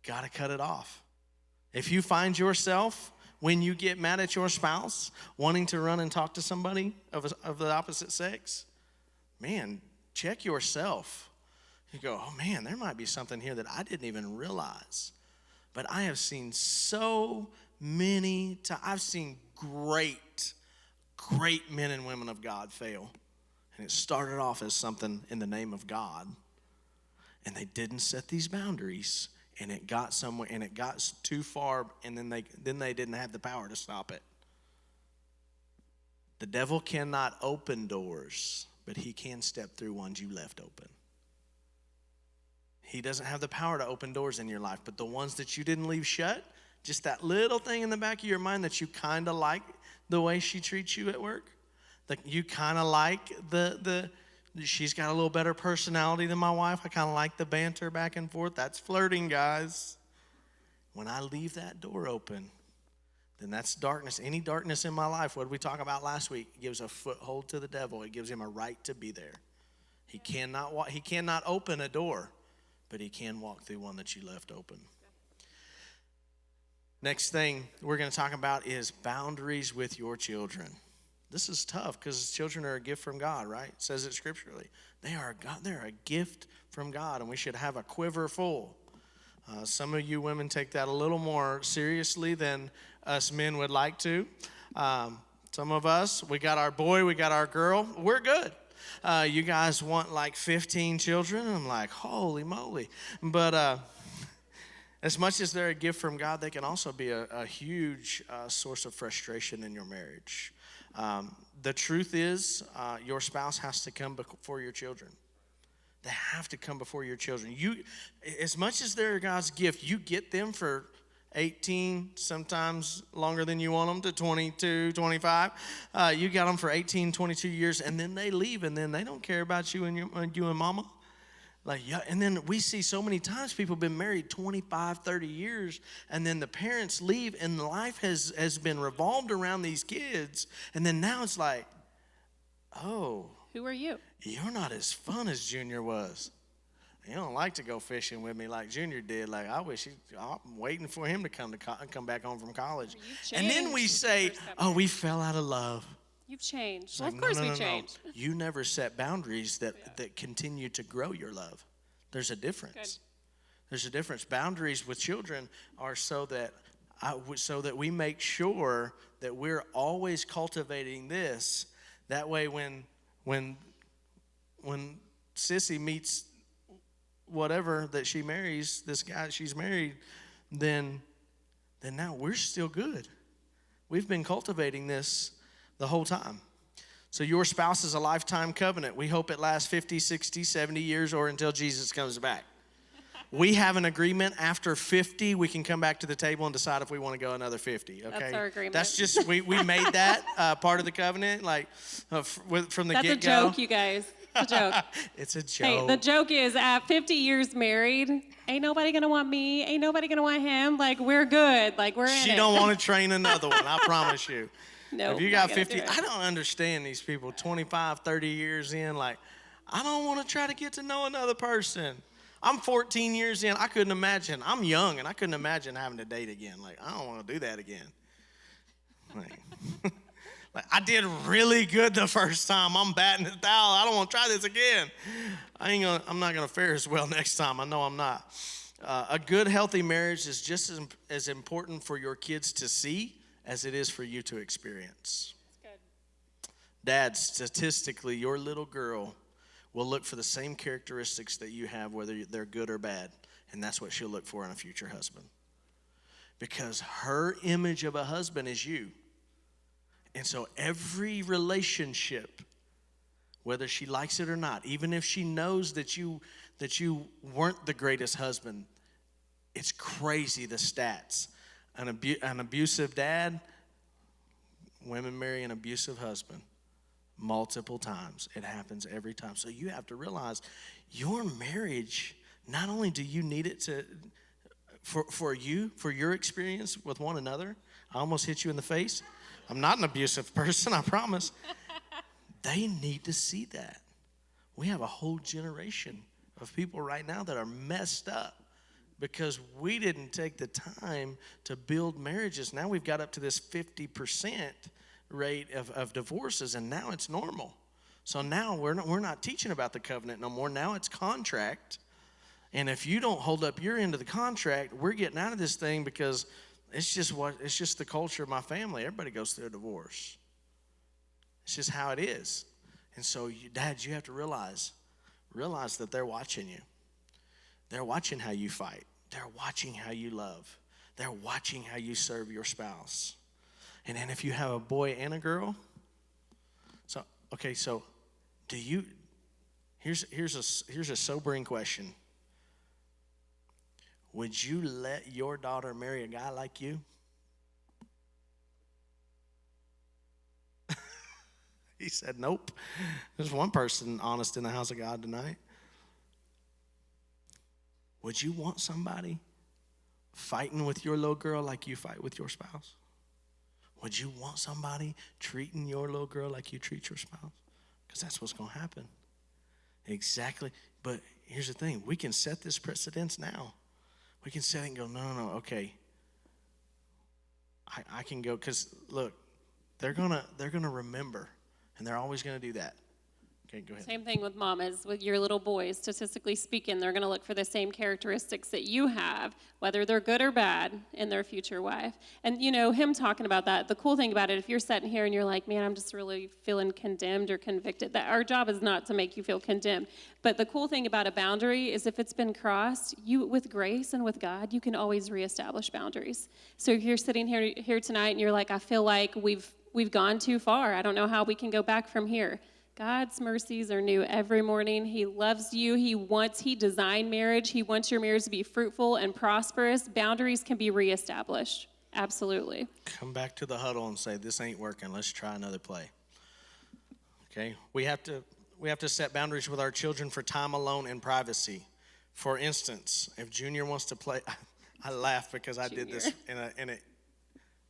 Got to cut it off. If you find yourself, when you get mad at your spouse, wanting to run and talk to somebody of the opposite sex, man, check yourself. You go, oh man, there might be something here that I didn't even realize. But I have seen so many times, I've seen great men and women of God fail. And it started off as something in the name of God. And they didn't set these boundaries. And it got somewhere, and it got too far, and then they didn't have the power to stop it. The devil cannot open doors, but he can step through ones you left open. He doesn't have the power to open doors in your life, but the ones that you didn't leave shut, just that little thing in the back of your mind that you kind of like the way she treats you at work, that you kind of like she's got a little better personality than my wife. I kind of like the banter back and forth. That's flirting, guys. When I leave that door open, then that's darkness. Any darkness in my life, what did we talk about last week? It gives a foothold to the devil. It gives him a right to be there. He cannot open a door, but he can walk through one that you left open. Next thing we're going to talk about is boundaries with your children. This is tough because children are a gift from God, right? It says it scripturally. They're a gift from God, and we should have a quiver full. Some of you women take that a little more seriously than us men would like to. Some of us, we got our boy, we got our girl. We're good. You guys want like 15 children? I'm like, holy moly. But as much as they're a gift from God, they can also be a huge source of frustration in your marriage. The truth is, your spouse has to come before your children. They have to come before your children. As much as they're God's gift, you get them for 18, sometimes longer than you want them, to 22, 25. You got them for 18, 22 years, and then they leave, and then they don't care about you and you and mama. Like, yeah, and then we see so many times people have been married 25, 30 years, and then the parents leave, and life has been revolved around these kids, and then now it's like, oh. Who are you? You're not as fun as Junior was. You don't like to go fishing with me like Junior did. Like, I'm waiting for him to come back home from college. And then we say, oh, we fell out of love. You've changed. Like, well, of course no, we changed. No. You never set boundaries that continue to grow your love. There's a difference. Good. There's a difference. Boundaries with children are so that we make sure that we're always cultivating this. That way when Sissy meets whatever that she marries, this guy she's married, then now we're still good. We've been cultivating this the whole time. So your spouse is a lifetime covenant. We hope it lasts 50, 60, 70 years or until Jesus comes back. We have an agreement after 50, we can come back to the table and decide if we want to go another 50, okay? That's our agreement. That's just, we made that part of the covenant, like from the get-go. That's a joke, you guys. It's a joke. It's a joke. Hey, the joke is at 50 years married, ain't nobody going to want me, ain't nobody going to want him. Like, we're good. Like, we're in it. She don't want to train another one, I promise you. No, if you got 50, I don't understand these people 25, 30 years in, like, I don't want to try to get to know another person. I'm 14 years in. I couldn't imagine. I'm young, and I couldn't imagine having to date again. Like, I don't want to do that again. Like, I did really good the first time. I'm batting the towel. I don't want to try this again. I'm not gonna fare as well next time. I know I'm not. A good, healthy marriage is just as important for your kids to see as it is for you to experience. That's good. Dad, statistically, your little girl will look for the same characteristics that you have, whether they're good or bad. And that's what she'll look for in a future husband. Because her image of a husband is you. And so every relationship, whether she likes it or not, even if she knows that you weren't the greatest husband, it's crazy, the stats. An abusive dad, women marry an abusive husband. Multiple times. It happens every time. So you have to realize your marriage, not only do you need it for your experience with one another. I almost hit you in the face. I'm not an abusive person, I promise. They need to see that. We have a whole generation of people right now that are messed up because we didn't take the time to build marriages. Now we've got up to this 50% rate of divorces, and now it's normal. So now we're not teaching about the covenant no more. Now it's contract. And if you don't hold up your end of the contract, we're getting out of this thing because it's just the culture of my family. Everybody goes through a divorce. It's just how it is. And so, dads, you have to realize that they're watching you. They're watching how you fight. They're watching how you love. They're watching how you serve your spouse. And then if you have a boy and a girl, so do you? Here's a sobering question. Would you let your daughter marry a guy like you? He said, nope. There's one person honest in the house of God tonight. Would you want somebody fighting with your little girl like you fight with your spouse? Would you want somebody treating your little girl like you treat your spouse? Because that's what's going to happen. Exactly. But here's the thing. We can set this precedence now. We can set it and go, no, okay. I can go, because look, they're gonna remember, and they're always gonna do that. Okay, go ahead. Same thing with mamas, with your little boys. Statistically speaking, they're going to look for the same characteristics that you have, whether they're good or bad, in their future wife. And, him talking about that, the cool thing about it, if you're sitting here and you're like, man, I'm just really feeling condemned or convicted, that our job is not to make you feel condemned. But the cool thing about a boundary is if it's been crossed, you, with grace and with God, you can always reestablish boundaries. So if you're sitting here tonight and you're like, I feel like we've gone too far. I don't know how we can go back from here. God's mercies are new every morning. He loves you. He designed marriage. He wants your marriage to be fruitful and prosperous. Boundaries can be reestablished. Absolutely. Come back to the huddle and say, this ain't working. Let's try another play. Okay? We have to set boundaries with our children for time alone and privacy. For instance, if Junior wants to play, I laugh because I did this in a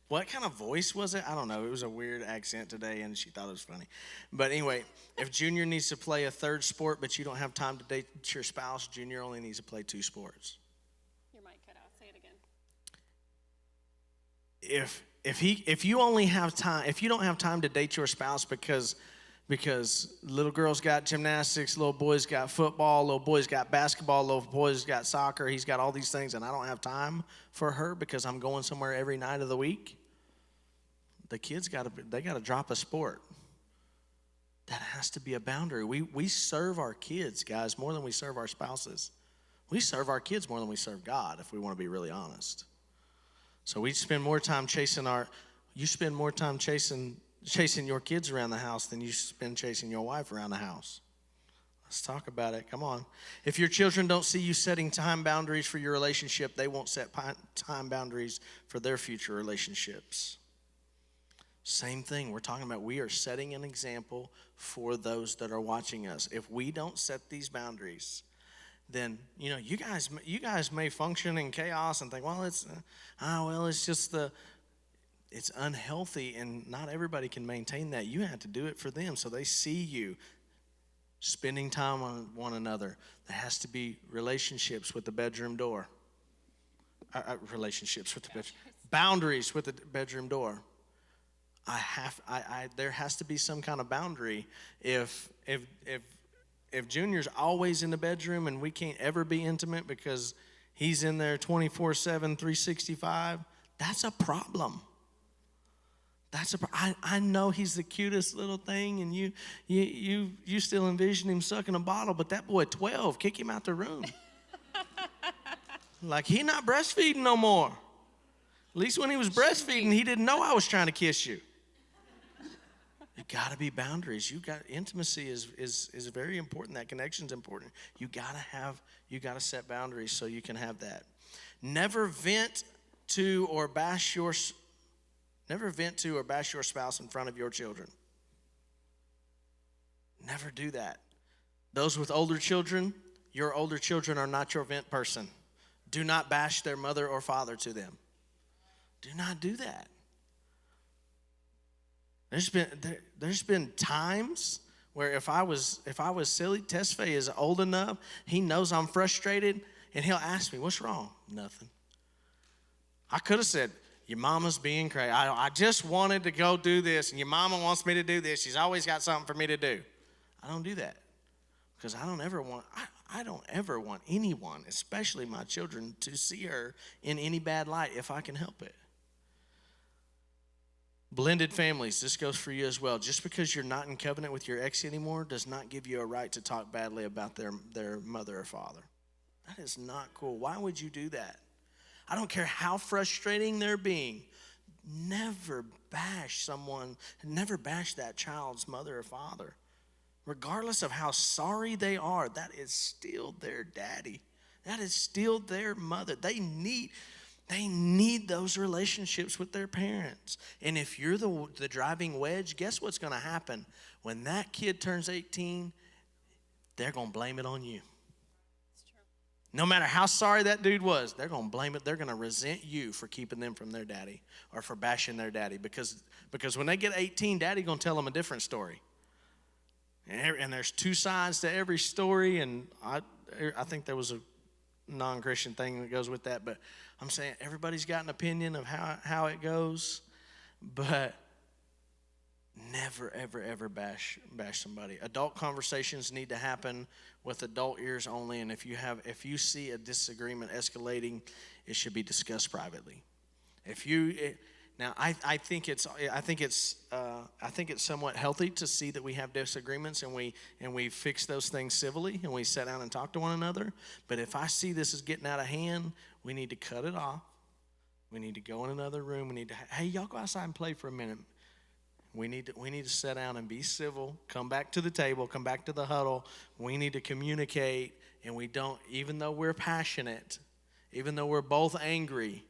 what kind of voice was it? I don't know. It was a weird accent today, and she thought it was funny. But anyway, if Junior needs to play a third sport, but you don't have time to date your spouse, Junior only needs to play 2 sports. Your mic cut out. Say it again. If you only have time, if you don't have time to date your spouse because little girls got gymnastics, little boys got football, little boys got basketball, little boys got soccer, he's got all these things, and I don't have time for her because I'm going somewhere every night of the week, the kids got to drop a sport. That has to be a boundary. We serve our kids, guys, more than we serve our spouses. We serve our kids more than we serve God, if we want to be really honest. So we spend more time chasing your kids around the house than you spend chasing your wife around the house. Let's talk about it. Come on. If your children don't see you setting time boundaries for your relationship, they won't set time boundaries for their future relationships. Same thing. We're talking about we are setting an example for those that are watching us. If we don't set these boundaries, then you guys may function in chaos and think, well, it's just it's unhealthy, and not everybody can maintain that. You have to do it for them so they see you spending time on one another. There has to be relationships with the bedroom door. Boundaries with the bedroom door. There has to be some kind of boundary. If Junior's always in the bedroom and we can't ever be intimate because he's in there 24/7, 365, that's a problem. I know he's the cutest little thing, and you still envision him sucking a bottle, but that boy 12, kick him out the room. Like, he not breastfeeding no more. At least when he was breastfeeding, he didn't know I was trying to kiss you. You got to be boundaries. Intimacy is very important. That connection's important. You got to set boundaries so you can have that. Never vent to or bash your spouse in front of your children. Never do that. Those with older children, your older children are not your vent person. Do not bash their mother or father to them. Do not do that. There's been times where if I was silly, Tesfaye is old enough, he knows I'm frustrated, and he'll ask me, "What's wrong?" Nothing. I could have said, "Your mama's being crazy. I just wanted to go do this, and your mama wants me to do this. She's always got something for me to do." I don't do that because I don't ever want anyone, especially my children, to see her in any bad light if I can help it. Blended families, this goes for you as well. Just because you're not in covenant with your ex anymore does not give you a right to talk badly about their mother or father. That is not cool. Why would you do that? I don't care how frustrating they're being. Never bash that child's mother or father. Regardless of how sorry they are, that is still their daddy. That is still their mother. They need those relationships with their parents. And if you're the driving wedge, guess what's going to happen? When that kid turns 18, they're going to blame it on you. That's true. No matter how sorry that dude was, they're going to blame it. They're going to resent you for keeping them from their daddy or for bashing their daddy. Because when they get 18, daddy going to tell them a different story. And there's 2 sides to every story. And I think there was a non-Christian thing that goes with that, but I'm saying everybody's got an opinion of how it goes, but never, ever, ever bash somebody. Adult conversations need to happen with adult ears only, and if you see a disagreement escalating, it should be discussed privately. Now, I think it's somewhat healthy to see that we have disagreements and we fix those things civilly and we sit down and talk to one another. But if I see this is getting out of hand, we need to cut it off. We need to go in another room. We need to, hey, y'all go outside and play for a minute. We need to sit down and be civil, come back to the table, come back to the huddle. We need to communicate, and we don't, even though we're passionate, even though we're both angry,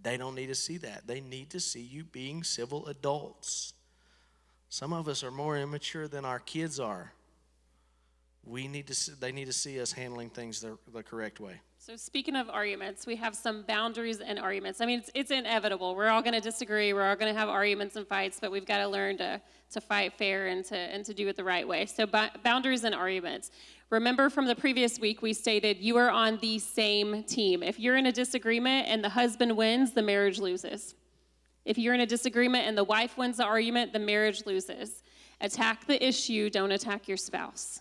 they don't need to see that. They need to see you being civil adults. Some of us are more immature than our kids are. They need to see us handling things the correct way. So speaking of arguments, we have some boundaries and arguments. I mean, it's inevitable. We're all going to disagree. We're all going to have arguments and fights, but we've got to learn to fight fair and to do it the right way. So boundaries and arguments. Remember from the previous week, we stated you are on the same team. If you're in a disagreement and the husband wins, the marriage loses. If you're in a disagreement and the wife wins the argument, the marriage loses. Attack the issue, don't attack your spouse.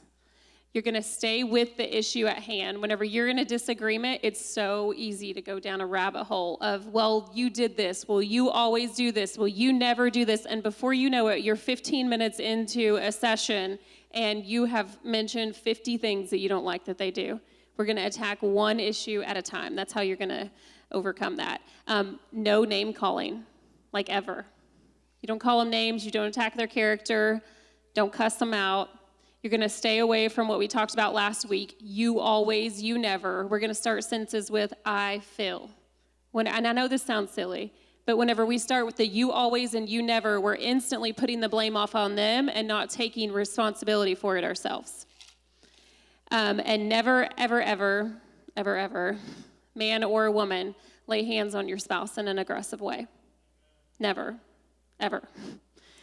You're going to stay with the issue at hand. Whenever you're in a disagreement, it's so easy to go down a rabbit hole of, well, you did this. Well, you always do this. Well, you never do this. And before you know it, you're 15 minutes into a session, and you have mentioned 50 things that you don't like that they do. We're going to attack one issue at a time. That's how you're going to overcome that. No name calling, like ever. You don't call them names. You don't attack their character. Don't cuss them out. You're going to stay away from what we talked about last week. You always, you never. We're going to start sentences with I feel. And I know this sounds silly, but whenever we start with the you always and you never, we're instantly putting the blame off on them and not taking responsibility for it ourselves. And never, ever, ever, ever, ever, man or woman, lay hands on your spouse in an aggressive way. Never, ever.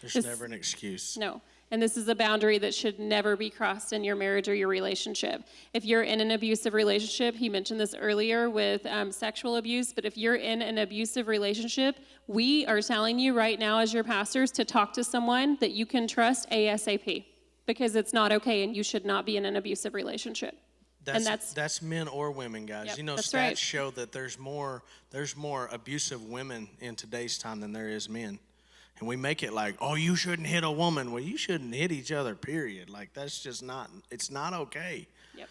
There's never an excuse. No. And this is a boundary that should never be crossed in your marriage or your relationship. If you're in an abusive relationship, he mentioned this earlier with sexual abuse, but if you're in an abusive relationship, we are telling you right now as your pastors to talk to someone that you can trust ASAP, because it's not okay and you should not be in an abusive relationship. That's men or women, guys. Yep, you know, stats right. show that there's more abusive women in today's time than there is men. And we make it like, oh, you shouldn't hit a woman. Well, you shouldn't hit each other, period. Like, that's just it's not okay. Yep.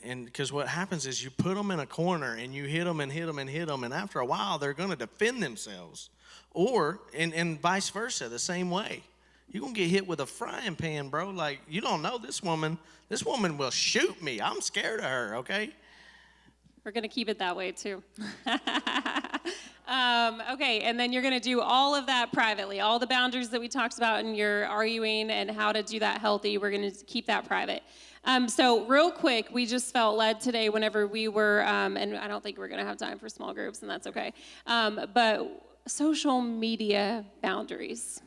And because what happens is you put them in a corner and you hit them and hit them and hit them, and after a while, they're going to defend themselves. Or, and vice versa, the same way. You're going to get hit with a frying pan, bro. Like, you don't know this woman will shoot me. I'm scared of her, okay? We're going to keep it that way, too. Okay, and then you're going to do all of that privately. All the boundaries that we talked about in your arguing and how to do that healthy, we're going to keep that private. So real quick, we just felt led today whenever we were, and I don't think we're going to have time for small groups, and that's okay, but social media boundaries.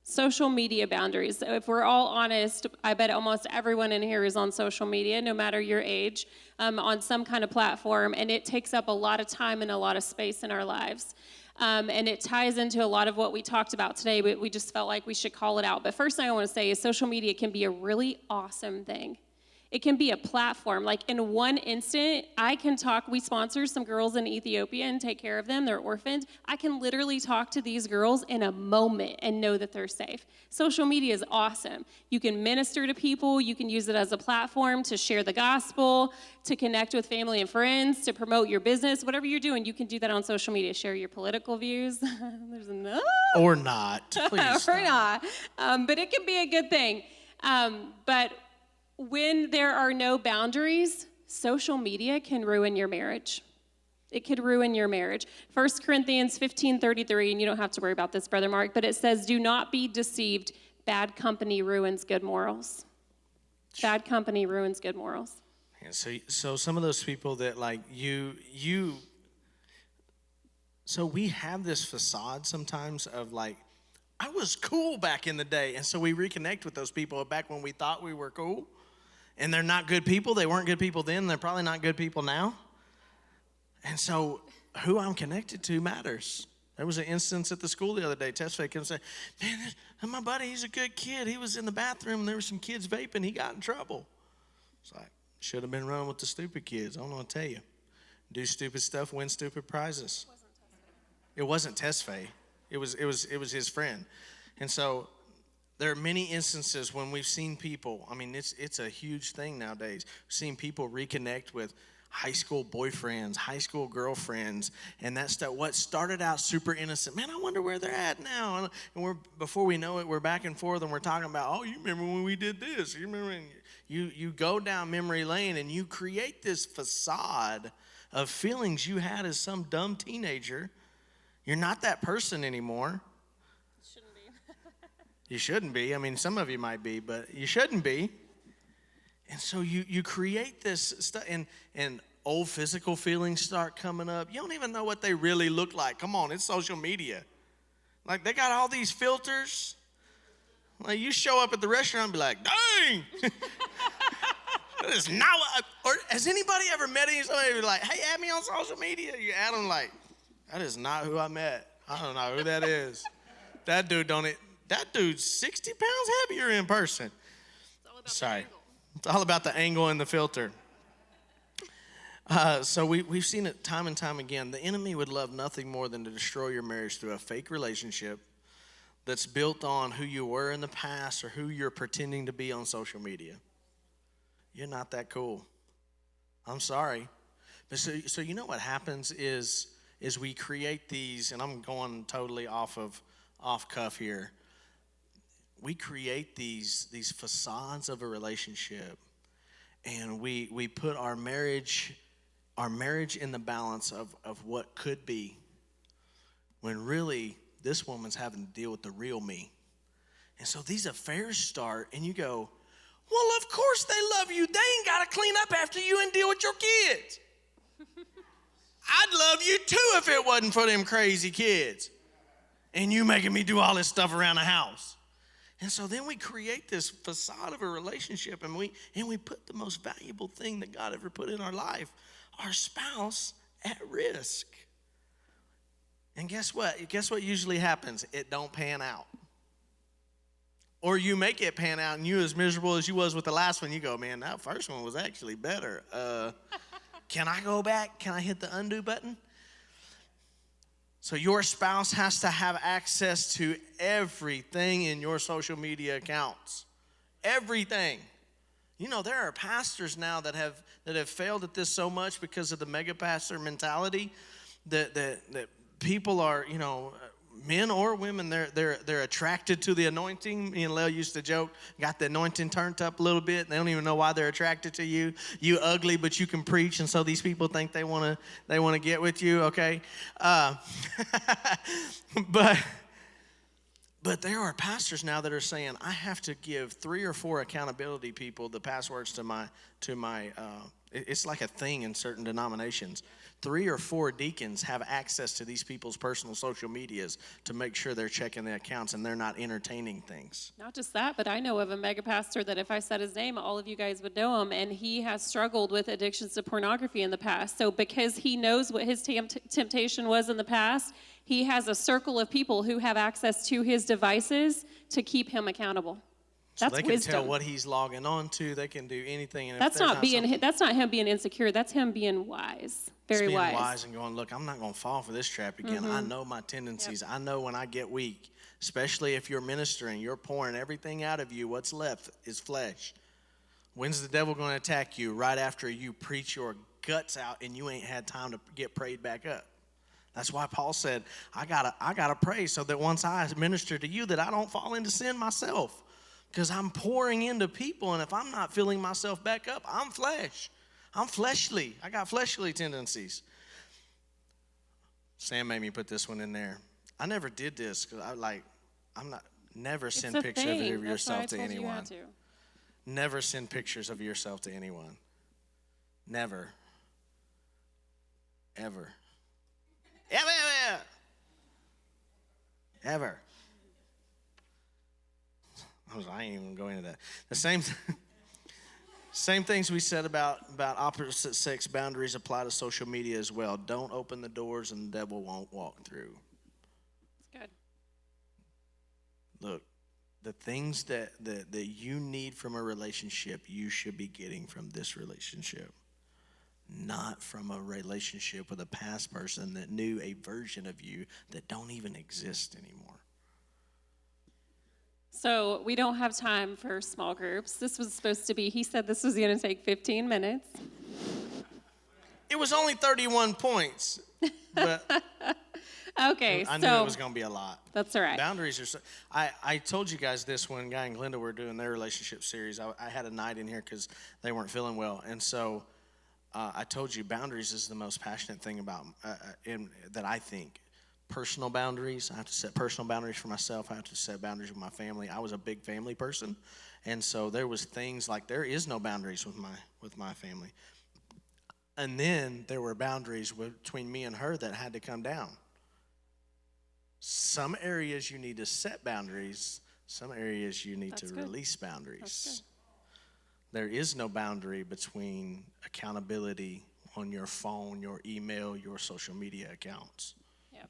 Social media boundaries. So if we're all honest, I bet almost everyone in here is on social media, no matter your age, on some kind of platform, and it takes up a lot of time and a lot of space in our lives. And it ties into a lot of what we talked about today, but we just felt like we should call it out. But first thing I want to say is social media can be a really awesome thing. It can be a platform. Like in one instant, we sponsor some girls in Ethiopia and take care of them. They're orphaned. I can literally talk to these girls in a moment and know that they're safe. Social media is awesome. You can minister to people. You can use it as a platform to share the gospel, to connect with family and friends, to promote your business. Whatever you're doing, you can do that on social media. Share your political views. There's no. Or not. Please or not. But it can be a good thing. But when there are no boundaries, social media can ruin your marriage. It could ruin your marriage. 1 Corinthians 15:33, and you don't have to worry about this, Brother Mark, but it says, do not be deceived. Bad company ruins good morals. Bad company ruins good morals. Yeah, so some of those people that like so we have this facade sometimes of like, I was cool back in the day. And so we reconnect with those people back when we thought we were cool. And they're not good people. They weren't good people then. They're probably not good people now. And so who I'm connected to matters. There was an instance at the school the other day. Tesfaye came and said, man, my buddy, he's a good kid. He was in the bathroom and there were some kids vaping. He got in trouble. It's like, should have been running with the stupid kids. I don't know what to tell you. Do stupid stuff, win stupid prizes. It wasn't Tesfaye. It was his friend. And so there are many instances when we've seen people, I mean, it's a huge thing nowadays. We've seen people reconnect with high school boyfriends, high school girlfriends, and that stuff. What started out super innocent, man, I wonder where they're at now. And before we know it, we're back and forth, and we're talking about, oh, you remember when we did this? You remember? And you go down memory lane, and you create this facade of feelings you had as some dumb teenager. You're not that person anymore. Shouldn't be. You shouldn't be. I mean, some of you might be, but you shouldn't be. And so you create this stuff, and old physical feelings start coming up. You don't even know what they really look like. Come on, it's social media. Like, they got all these filters. Like, you show up at the restaurant and be like, dang! That is not what or has anybody ever met somebody who's like, hey, add me on social media? You add them like, that is not who I met. I don't know who that is. That dude's 60 pounds heavier in person. It's all about Sorry. the angle. It's all about the angle and the filter. So we've seen it time and time again. The enemy would love nothing more than to destroy your marriage through a fake relationship that's built on who you were in the past or who you're pretending to be on social media. You're not that cool. I'm sorry. But so you know what happens is we create these, and I'm going totally off cuff here. We create these facades of a relationship, and we put our marriage in the balance of what could be, when really this woman's having to deal with the real me. And so these affairs start, and you go, well, of course they love you. They ain't got to clean up after you and deal with your kids. I'd love you too if it wasn't for them crazy kids and you making me do all this stuff around the house. And so then we create this facade of a relationship, and we put the most valuable thing that God ever put in our life, our spouse, at risk. And guess what? Guess what usually happens? It don't pan out. Or you make it pan out, and you as miserable as you was with the last one, you go, man, that first one was actually better. Can I go back? Can I hit the undo button? So your spouse has to have access to everything in your social media accounts. Everything. You know, there are pastors now that have failed at this so much because of the mega pastor mentality that people are, you know, men or women, they're attracted to the anointing. Me and Lel used to joke, got the anointing turned up a little bit, and they don't even know why they're attracted to you. You ugly, but you can preach, and so these people think they want to get with you. Okay, but there are pastors now that are saying, I have to give 3 or 4 accountability people the passwords to my. It's like a thing in certain denominations. 3 or 4 deacons have access to these people's personal social medias to make sure they're checking the accounts and they're not entertaining things. Not just that, but I know of a mega pastor that if I said his name, all of you guys would know him, and he has struggled with addictions to pornography in the past. So because he knows what his temptation was in the past, he has a circle of people who have access to his devices to keep him accountable. So That's they can wisdom. tell what he's logging on to. They can do anything. And That's not him being insecure. That's him being wise. Very being wise. wise and going, look, I'm not going to fall for this trap again. I know my tendencies. Yep. I know when I get weak, especially if you're ministering, you're pouring everything out of you. What's left is flesh. When's the devil going to attack you? Right after you preach your guts out and you ain't had time to get prayed back up. That's why Paul said, I gotta pray so that once I minister to you that I don't fall into sin myself. Because I'm pouring into people, and if I'm not filling myself back up, I'm flesh. I'm fleshly. I got fleshly tendencies. Sam made me put this one in there. I never did this because never send pictures of yourself to anyone. Never send pictures of yourself to anyone. Never. Ever. Ever. I ain't even going into that. The same things we said about opposite sex boundaries apply to social media as well. Don't open the doors and the devil won't walk through. Good. Look, the things that you need from a relationship, you should be getting from this relationship. Not from a relationship with a past person that knew a version of you that don't even exist anymore. So we don't have time for small groups. This was supposed to be, he said this was going to take 15 minutes. It was only 31 points, but Okay, I knew it was going to be a lot. That's all right. Boundaries are I told you guys this when Guy and Glenda were doing their relationship series. I had a night in here because they weren't feeling well. And so I told you boundaries is the most passionate thing about that I think. Personal boundaries. I have to set personal boundaries for myself. I have to set boundaries with my family. I was a big family person. And so there was things like there is no boundaries with my family. And then there were boundaries between me and her that had to come down. Some areas you need to set boundaries. Some areas you need to release boundaries. There is no boundary between accountability on your phone, your email, your social media accounts. Yep.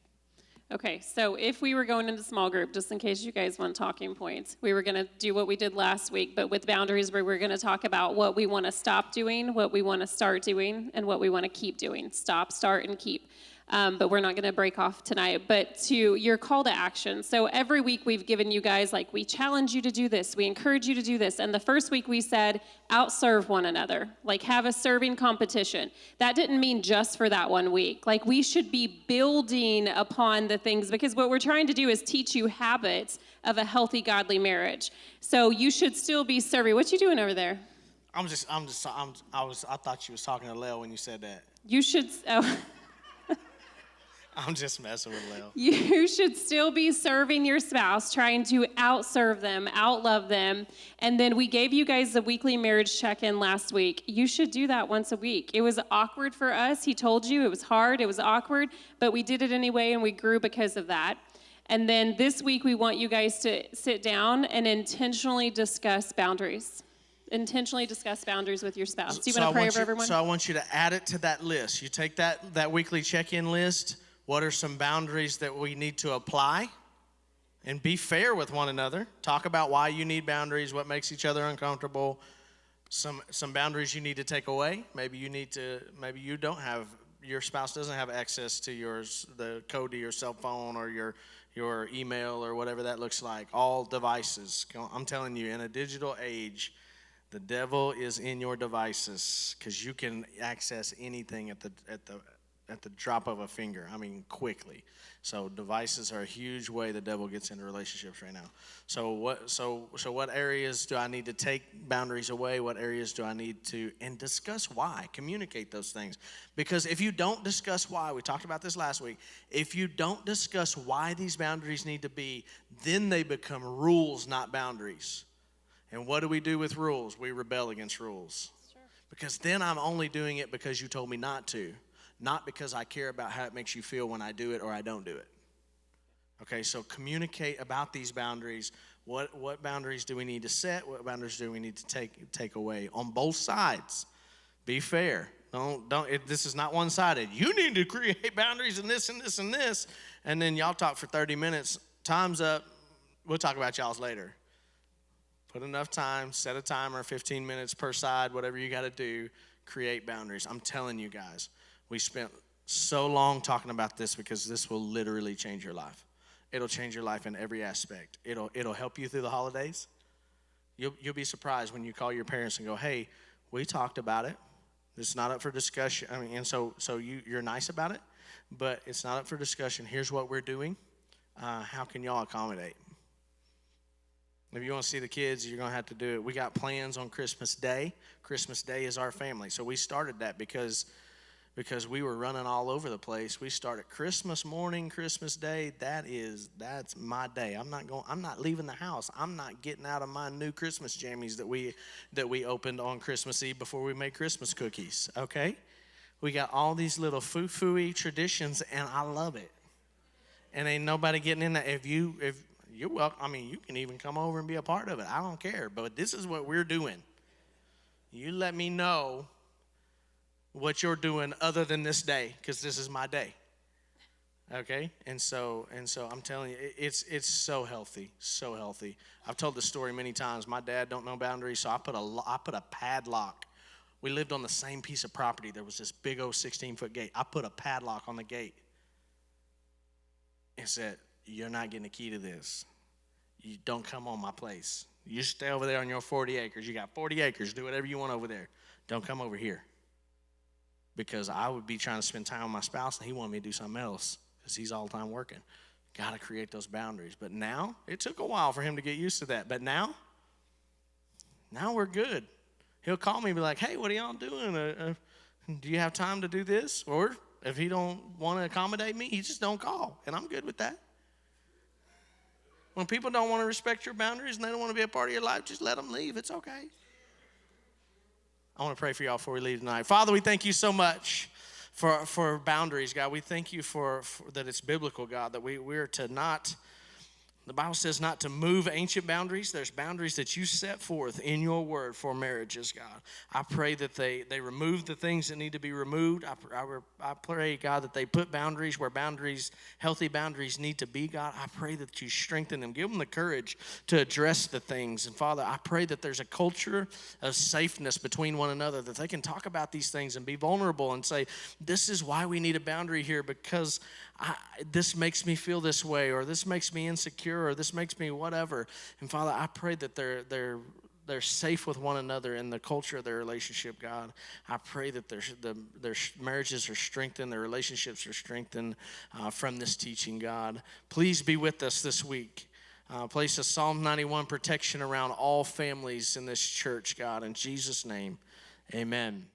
Okay, so if we were going into small group, just in case you guys want talking points, we were going to do what we did last week, but with boundaries, where we're going to talk about what we want to stop doing, what we want to start doing, and what we want to keep doing. Stop, start, and keep. But we're not going to break off tonight. But to your call to action. So every week we've given you guys, like, we challenge you to do this. We encourage you to do this. And the first week we said, outserve one another. Like, have a serving competition. That didn't mean just for that 1 week. Like, we should be building upon the things, because what we're trying to do is teach you habits of a healthy, godly marriage. So you should still be serving. What you doing over there? I thought you was talking to Lel when you said that. You should... Oh. I'm just messing with Lil. You should still be serving your spouse, trying to outserve them, outlove them. And then we gave you guys a weekly marriage check-in last week. You should do that once a week. It was awkward for us. He told you it was hard, it was awkward, but we did it anyway, and we grew because of that. And then this week, we want you guys to sit down and intentionally discuss boundaries. Intentionally discuss boundaries with your spouse. Do you want to pray over everyone? So I want you to add it to that list. You take that weekly check-in list. What are some boundaries that we need to apply? And be fair with one another. Talk about why you need boundaries, what makes each other uncomfortable. Some boundaries you need to take away. Maybe you don't have, your spouse doesn't have access to the code to your cell phone or your email or whatever that looks like. All devices. I'm telling you, in a digital age, the devil is in your devices because you can access anything at the drop of a finger. I mean, quickly. So devices are a huge way the devil gets into relationships right now. So what areas do I need to take boundaries away? What areas do I need to, and discuss why? Communicate those things. Because if you don't discuss why, we talked about this last week, if you don't discuss why these boundaries need to be, then they become rules, not boundaries. And what do we do with rules? We rebel against rules. Sure. Because then I'm only doing it because you told me not to. Not because I care about how it makes you feel when I do it or I don't do it. Okay, so communicate about these boundaries. What boundaries do we need to set? What boundaries do we need to take away on both sides? Be fair. This is not one-sided. You need to create boundaries in this and this and this, and then y'all talk for 30 minutes. Time's up. We'll talk about y'all's later. Put enough time. Set a timer, 15 minutes per side. Whatever you got to do. Create boundaries. I'm telling you guys. We spent so long talking about this because this will literally change your life. It'll change your life in every aspect. It'll help you through the holidays. You'll be surprised when you call your parents and go, "Hey, we talked about it. It's not up for discussion." I mean, and so you're nice about it, but it's not up for discussion. Here's what we're doing. How can y'all accommodate? If you want to see the kids, you're going to have to do it. We got plans on Christmas Day. Christmas Day is our family. So we started that because we were running all over the place. We started Christmas morning, Christmas Day. That's my day. I'm not leaving the house. I'm not getting out of my new Christmas jammies that we opened on Christmas Eve before we made Christmas cookies. Okay? We got all these little foo-foo-y traditions, and I love it. And ain't nobody getting in that. If you're welcome, I mean, you can even come over and be a part of it. I don't care. But this is what we're doing. You let me know what you're doing other than this day, because this is my day. Okay? And so I'm telling you, it's so healthy, so healthy. I've told this story many times. My dad don't know boundaries, so I put a padlock. We lived on the same piece of property. There was this big old 16-foot gate. I put a padlock on the gate and said, "You're not getting the key to this. You don't come on my place. You stay over there on your 40 acres. You got 40 acres. Do whatever you want over there. Don't come over here." because I would be trying to spend time with my spouse and he wanted me to do something else because he's all the time working. Got to create those boundaries. But now, it took a while for him to get used to that. But now we're good. He'll call me and be like, hey, what are y'all doing? Do you have time to do this? Or if he don't want to accommodate me, he just don't call. And I'm good with that. When people don't want to respect your boundaries and they don't want to be a part of your life, just let them leave. It's okay. I want to pray for y'all before we leave tonight. Father, we thank you so much for boundaries, God. We thank you for that it's biblical, God, that we're to not, the Bible says not to move ancient boundaries. There's boundaries that you set forth in your word for marriages, God. I pray that they remove the things that need to be removed. I pray, God, that they put boundaries where healthy boundaries need to be, God. I pray that you strengthen them. Give them the courage to address the things. And Father, I pray that there's a culture of safeness between one another, that they can talk about these things and be vulnerable and say, this is why we need a boundary here, because this makes me feel this way, or this makes me insecure, or this makes me whatever. And Father, I pray that they're safe with one another in the culture of their relationship, God. I pray that their marriages are strengthened, their relationships are strengthened from this teaching, God. Please be with us this week. Place a Psalm 91 protection around all families in this church, God. In Jesus' name, amen.